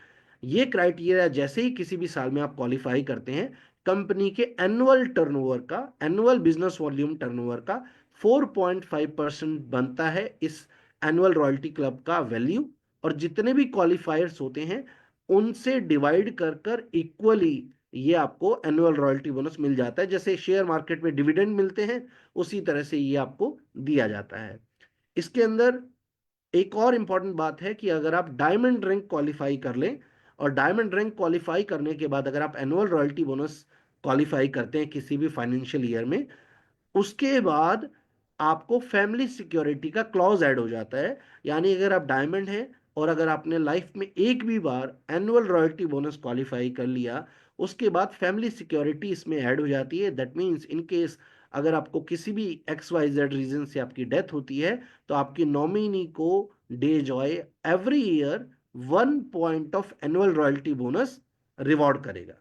ये क्राइटेरिया जैसे ही किसी भी साल में आप क्वालिफाई करते हैं, कंपनी के एनुअल टर्नओवर का, एनुअल बिजनेस वॉल्यूम टर्नओवर का 4.5% बनता है इस एनुअल रॉयल्टी क्लब का वैल्यू। और जितने भी क्वालिफायर्स होते हैं उनसे डिवाइड कर कर इक्वली ये आपको एनुअल रॉयल्टी बोनस मिल जाता है। जैसे शेयर मार्केट में डिविडेंड मिलते हैं उसी तरह से ये आपको दिया जाता है। इसके अंदर एक और इंपॉर्टेंट बात है कि अगर आप डायमंड रैंक क्वालिफाई कर लें, और डायमंड रैंक क्वालिफाई करने के बाद अगर आप एनुअल रॉयल्टी बोनस क्वालिफाई करते हैं किसी भी फाइनेंशियल ईयर में, उसके बाद आपको फैमिली सिक्योरिटी का क्लॉज ऐड हो जाता है। यानी अगर आप डायमंड हैं और अगर आपने लाइफ में एक भी बार एनुअल रॉयल्टी बोनस क्वालिफाई कर लिया, उसके बाद फैमिली सिक्योरिटी इसमें ऐड हो जाती है। दैट मीन्स इन केस अगर आपको किसी भी XYZ रीजन से आपकी डेथ होती है तो आपकी नॉमिनी को day Joy every year 1 point of annual royalty bonus reward करेगा।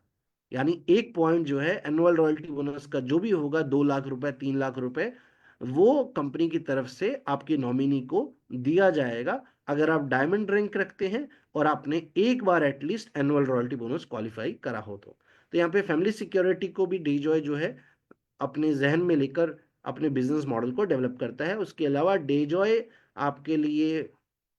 यानी 1 पॉइंट जो है एनुअल रॉयल्टी बोनस का जो भी होगा, 2 लाख रुपए 3 लाख रुपए, वो कंपनी की तरफ से आपके नॉमिनी को दिया जाएगा अगर आप डायमंड रैंक रखते हैं और आपने एक बार at least annual royalty bonus qualify करा हो तो। यहाँ पे फैमिली सिक्योरिटी को भी डीजॉय जो है अपने जहन में लेकर अपने बिजनेस मॉडल को डेवलप करता है। उसके अलावा डेजॉय आपके लिए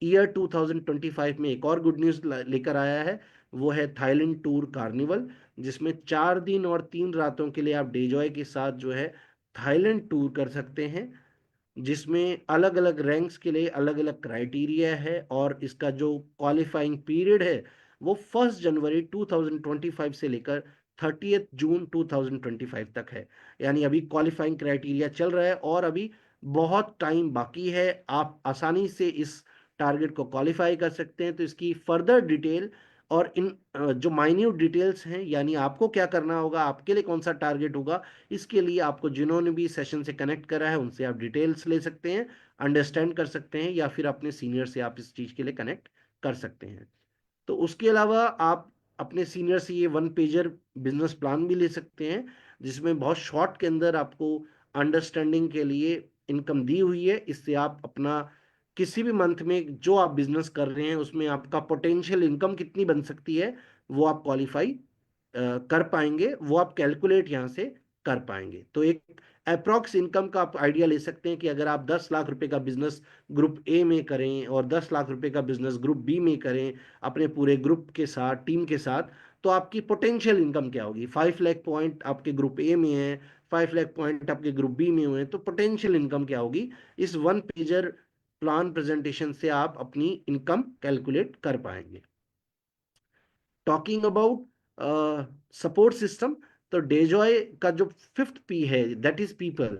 ईयर 2025 में एक और गुड न्यूज़ लेकर आया है, वो है थाईलैंड टूर कार्निवल, जिसमें 4 दिन और 3 रातों के लिए आप डेजॉय के साथ जो है थाईलैंड टूर कर सकते हैं, जिसमें अलग अलग रैंक्स के लिए अलग अलग क्राइटेरिया है, और इसका जो क्वालिफाइंग पीरियड है वो 1 जनवरी 2025 से लेकर 30 जून 2025 तक है। यानी अभी क्वालिफाइंग क्राइटेरिया चल रहा है और अभी बहुत टाइम बाकी है, आप आसानी से इस टारगेट को क्वालिफाई कर सकते हैं। तो इसकी फर्दर डिटेल और इन जो माइन्यूट डिटेल्स हैं, यानी आपको क्या करना होगा, आपके लिए कौन सा टारगेट होगा, इसके लिए आपको जिन्होंने भी सेशन से कनेक्ट करा है उनसे आप डिटेल्स ले सकते हैं, अंडरस्टैंड कर सकते हैं, या फिर अपने सीनियर से आप इस चीज़ के लिए कनेक्ट कर सकते हैं। तो उसके अलावा आप अपने सीनियर से ये 1 पेजर बिजनेस प्लान भी ले सकते हैं, जिसमें बहुत शॉर्ट के अंदर आपको अंडरस्टैंडिंग के लिए इनकम दी हुई है। इससे आप अपना किसी भी मंथ में जो आप बिजनेस कर रहे हैं उसमें आपका पोटेंशियल इनकम कितनी बन सकती है वो आप क्वालिफाई कर पाएंगे, वो आप कैलकुलेट यहाँ से कर पाएंगे। तो एक अप्रॉक्स इनकम का आप आइडिया ले सकते हैं कि अगर आप 10 लाख रुपए का बिजनेस ग्रुप ए में करें और 10 लाख रुपए का बिजनेस ग्रुप बी में करें अपने पूरे ग्रुप के साथ, टीम के साथ, तो आपकी पोटेंशियल इनकम क्या होगी। 5 लाख पॉइंट आपके ग्रुप ए में है, 5 लाख पॉइंट आपके ग्रुप बी में हुए, तो पोटेंशियल इनकम क्या होगी। इस 1 पेजर प्लान प्रेजेंटेशन से आप अपनी इनकम कैलकुलेट कर पाएंगे। टॉकिंग अबाउट सपोर्ट सिस्टम, तो डेजॉय का जो 5th P है, दैट इज पीपल,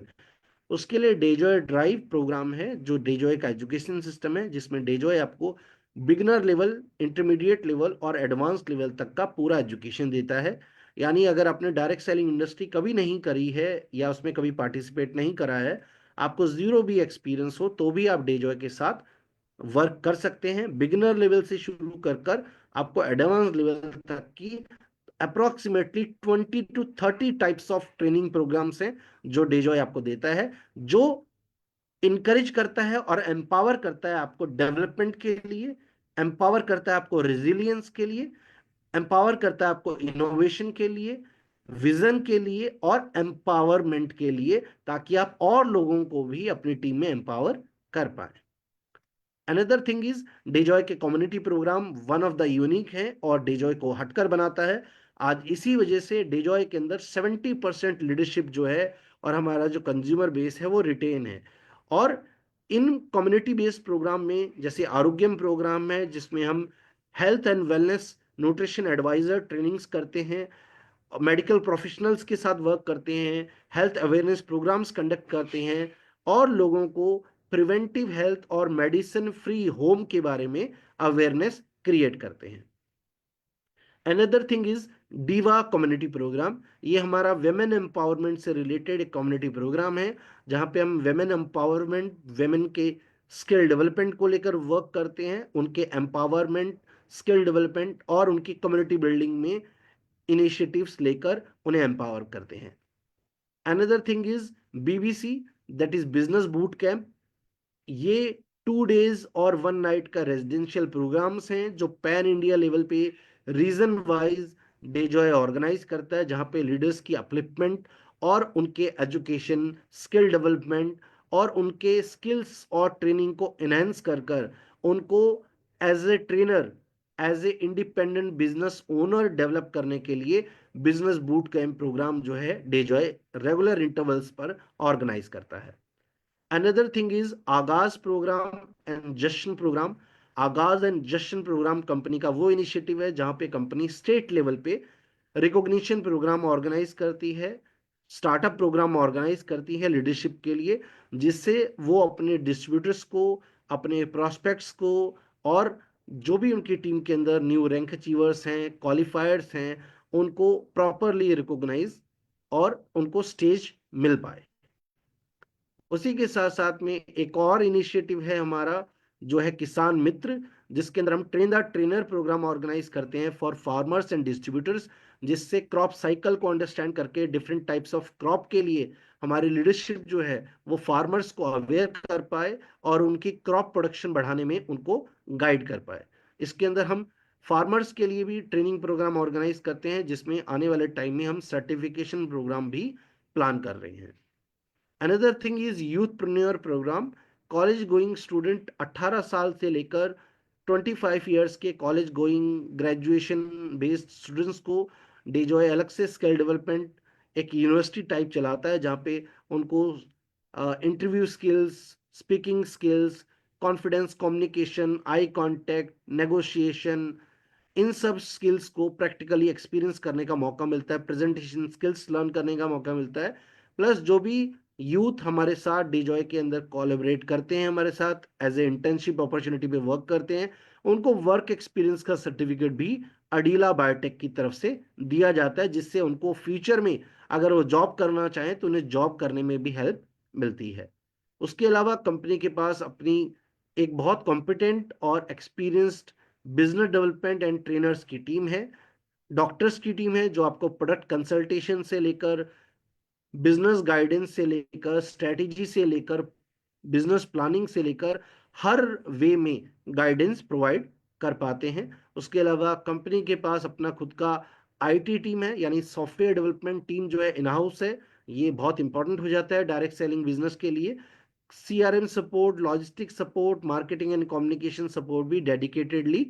उसके लिए डेजॉय ड्राइव प्रोग्राम है, जो डेजॉय का एजुकेशन सिस्टम है, जिसमें डेजॉय आपको बिगनर लेवल, इंटरमीडिएट लेवल और एडवांस लेवल तक का पूरा एजुकेशन देता है। यानी अगर आपने डायरेक्ट सेलिंग इंडस्ट्री कभी नहीं करी है या उसमें कभी पार्टिसिपेट नहीं करा है, आपको जीरो भी एक्सपीरियंस हो, तो भी आप डेजॉय के साथ वर्क कर सकते हैं। बिगिनर लेवल से शुरू कर कर आपको एडवांस लेवल तक की approximately 20 to 30 types of training programmes हैं जो डेजॉय आपको देता है, जो इनकरेज करता है और एम्पावर करता है आपको डेवलपमेंट के लिए, एम्पावर करता है आपको रेजिलियंस के लिए, एम्पावर करता है आपको इनोवेशन के लिए, विजन के लिए और एम्पावरमेंट के लिए, ताकि आप और लोगों को भी अपनी टीम में एम्पावर कर पाए। अनदर थिंग इज डेजॉय के community programme one of the unique है और डेजॉय को हटकर बनाता है। आज इसी वजह से डेजॉय के अंदर 70% लीडरशिप जो है और हमारा जो कंज्यूमर बेस है वो रिटेन है। और इन कम्युनिटी बेस्ड प्रोग्राम में जैसे आरोग्यम प्रोग्राम है, जिसमें हम health and wellness nutrition advisor trainings करते हैं, मेडिकल प्रोफेशनल्स के साथ वर्क करते हैं, हेल्थ अवेयरनेस प्रोग्राम्स कंडक्ट करते हैं और लोगों को प्रिवेंटिव हेल्थ और मेडिसिन फ्री होम के बारे में अवेयरनेस क्रिएट करते हैं। Another thing is Diva community programme. ये हमारा वेमेन एम्पावरमेंट से रिलेटेड एक कम्युनिटी प्रोग्राम है, जहां पे हम वेमेन एम्पावरमेंट, वेमेन के स्किल डेवलपमेंट को लेकर वर्क करते हैं, उनके एम्पावरमेंट, स्किल डेवलपमेंट और उनकी कम्युनिटी बिल्डिंग में इनिशिएटिव्स लेकर उन्हें एम्पावर करते हैं। Another thing is BBC, that is business boot camp. ये 2 days और 1 night का रेजिडेंशियल प्रोग्राम्स हैं जो पैन इंडिया लेवल पे रीजन वाइज डेजॉय ऑर्गेनाइज करता है, जहां पे लीडर्स की अपलिफ्टमेंट और उनके एजुकेशन, स्किल डेवलपमेंट और उनके स्किल्स और ट्रेनिंग को एनहेंस कर कर उनको as a trainer, as a independent business owner develop करने के लिए बिजनेस बूट कैंप प्रोग्राम जो है डेजॉय रेगुलर इंटरवल्स पर ऑर्गेनाइज करता है। Another thing is Aagaz programme and Jashn programme. Aagaz and Jashn programme company का वो इनिशिएटिव है जहां पे कंपनी स्टेट लेवल पे रिकॉग्निशन प्रोग्राम ऑर्गेनाइज करती है, स्टार्टअप प्रोग्राम ऑर्गेनाइज करती है लीडरशिप के लिए, जिससे वो अपने डिस्ट्रीब्यूटर्स को, अपने प्रोस्पेक्ट्स को और जो भी उनकी टीम के अंदर न्यू रैंक अचीवर्स हैं, क्वालिफायर्स हैं, उनको प्रॉपरली रिकॉग्नाइज और उनको स्टेज मिल पाए। उसी के साथ साथ में एक और इनिशिएटिव है हमारा, जो है किसान मित्र, जिसके अंदर हम train the trainer programme organise करते हैं फॉर फार्मर्स एंड डिस्ट्रीब्यूटर्स, जिससे क्रॉप साइकिल को अंडरस्टैंड करके डिफरेंट टाइप्स ऑफ क्रॉप के लिए हमारी लीडरशिप जो है वो फार्मर्स को अवेयर कर पाए और उनकी क्रॉप प्रोडक्शन बढ़ाने में उनको गाइड कर पाए। इसके अंदर हम फार्मर्स के लिए भी ट्रेनिंग प्रोग्राम ऑर्गेनाइज करते हैं, जिसमें आने वाले टाइम में हम सर्टिफिकेशन प्रोग्राम भी प्लान कर रहे हैं। Another thing is youthpreneur program. College going student 18 साल से लेकर 25 ईयर्स के college going graduation based students को डेजॉय अलग से स्किल डेवलपमेंट एक यूनिवर्सिटी टाइप चलाता है, जहाँ पे उनको interview skills, speaking skills, confidence, communication, eye contact, negotiation, इन सब स्किल्स को प्रैक्टिकली एक्सपीरियंस करने का मौका मिलता है, प्रेजेंटेशन स्किल्स लर्न करने का मौका मिलता है। प्लस जो भी यूथ हमारे साथ डीजॉय के अंदर कोलैबोरेट करते हैं, हमारे साथ एज ए इंटर्नशिप अपॉर्चुनिटी पे वर्क करते हैं, उनको वर्क एक्सपीरियंस का सर्टिफिकेट भी अडीला बायोटेक की तरफ से दिया जाता है, जिससे उनको फ्यूचर में अगर वो जॉब करना चाहें तो उन्हें जॉब करने में भी हेल्प मिलती है। उसके अलावा कंपनी के पास अपनी एक बहुत कॉम्पिटेंट और experienced business development and trainers की टीम है, डॉक्टर्स की टीम है, जो आपको प्रोडक्ट कंसल्टेशन से लेकर, बिजनेस गाइडेंस से लेकर, स्ट्रेटेजी से लेकर, बिजनेस प्लानिंग से लेकर हर वे में गाइडेंस प्रोवाइड कर पाते हैं। उसके अलावा कंपनी के पास अपना खुद का आईटी टीम है, यानी सॉफ्टवेयर डेवलपमेंट टीम जो है इन हाउस है। ये बहुत इंपॉर्टेंट हो जाता है डायरेक्ट सेलिंग बिजनेस के लिए। CRM support, logistic support, marketing and communication support भी डेडिकेटेडली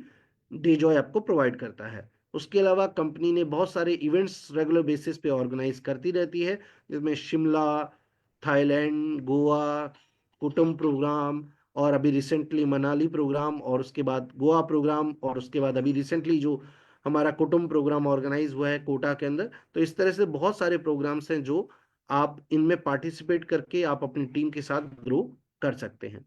डेजॉय आपको प्रोवाइड करता है। उसके अलावा कंपनी ने बहुत सारे इवेंट्स रेगुलर बेसिस पे ऑर्गेनाइज करती रहती है, जिसमें शिमला, थाईलैंड, गोवा, कुटुंब प्रोग्राम, और अभी रिसेंटली मनाली प्रोग्राम, और उसके बाद गोवा प्रोग्राम, और उसके बाद अभी रिसेंटली जो हमारा कुटुंब प्रोग्राम ऑर्गेनाइज हुआ है कोटा के अंदर। तो इस तरह से बहुत सारे प्रोग्राम्स हैं जो आप इनमें पार्टिसिपेट करके आप अपनी टीम के साथ ग्रो कर सकते हैं।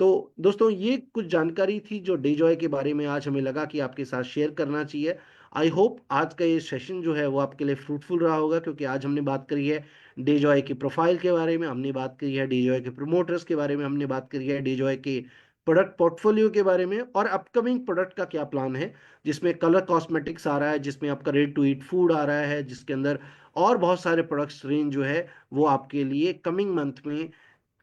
तो दोस्तों, ये कुछ जानकारी थी जो डेजॉय के बारे में आज हमें लगा कि आपके साथ शेयर करना चाहिए। आई होप आज का ये सेशन जो है वो आपके लिए फ्रूटफुल रहा होगा, क्योंकि आज हमने बात करी है डेजॉय की प्रोफाइल के बारे में, हमने बात करी है डेजॉय के प्रमोटर्स के बारे में, हमने बात करी है डेजॉय के प्रोडक्ट पोर्टफोलियो के बारे में, और अपकमिंग प्रोडक्ट का क्या प्लान है, जिसमें कलर कॉस्मेटिक्स आ रहा है, जिसमें आपका रेडी टू ईट फूड आ रहा है, जिसके अंदर और बहुत सारे प्रोडक्ट्स रेंज जो है वो आपके लिए कमिंग मंथ में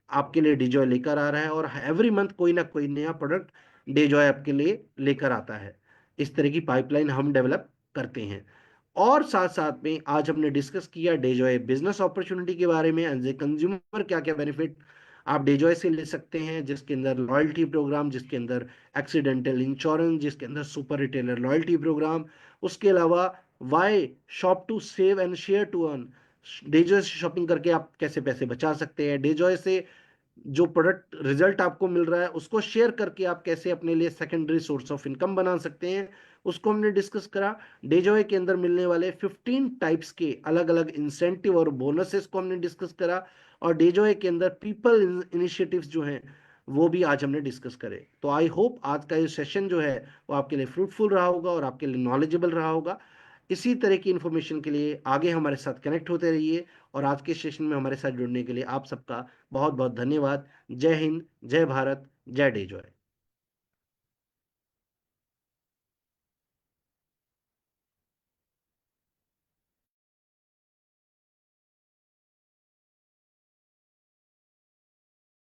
आपके लिए डेजॉय लेकर आ रहा है, और एवरी मंथ कोई ना कोई नया प्रोडक्ट डेजॉय आपके लिए लेकर आता है। इस तरह की पाइपलाइन हम डेवलप करते हैं। और साथ साथ में आज हमने डिस्कस किया डेजॉय बिजनेस अपॉर्चुनिटी के बारे में, एज ए कंज्यूमर क्या क्या बेनिफिट आप डेजॉय से ले सकते हैं, जिसके अंदर लॉयल्टी प्रोग्राम, जिसके अंदर एक्सीडेंटल इंश्योरेंस, जिसके अंदर सुपर रिटेलर लॉयल्टी प्रोग्राम। उसके अलावा why shop to save and share to earn, DeJoy से शॉपिंग करके आप कैसे पैसे बचा सकते हैं, डेजॉय से जो प्रोडक्ट रिजल्ट आपको मिल रहा है उसको शेयर करके आप कैसे अपने लिए सेकेंडरी सोर्स ऑफ इनकम बना सकते हैं, उसको हमने डिस्कस करा। डेजॉय के अंदर मिलने वाले 15 टाइप्स के अलग अलग इंसेंटिव और बोनसेस को हमने डिस्कस करा, और डेजॉय के अंदर पीपल इनिशिएटिव्स जो हैं वो भी आज हमने डिस्कस करे। तो आई होप आज का ये सेशन जो है वो आपके लिए फ्रूटफुल रहा होगा और आपके लिए नॉलेजेबल रहा होगा। इसी तरह की इन्फॉर्मेशन के लिए आगे हमारे साथ कनेक्ट होते रहिए, और आज के सेशन में हमारे साथ जुड़ने के लिए आप सबका बहुत बहुत धन्यवाद। जय हिंद, जय भारत, जय डेजॉय।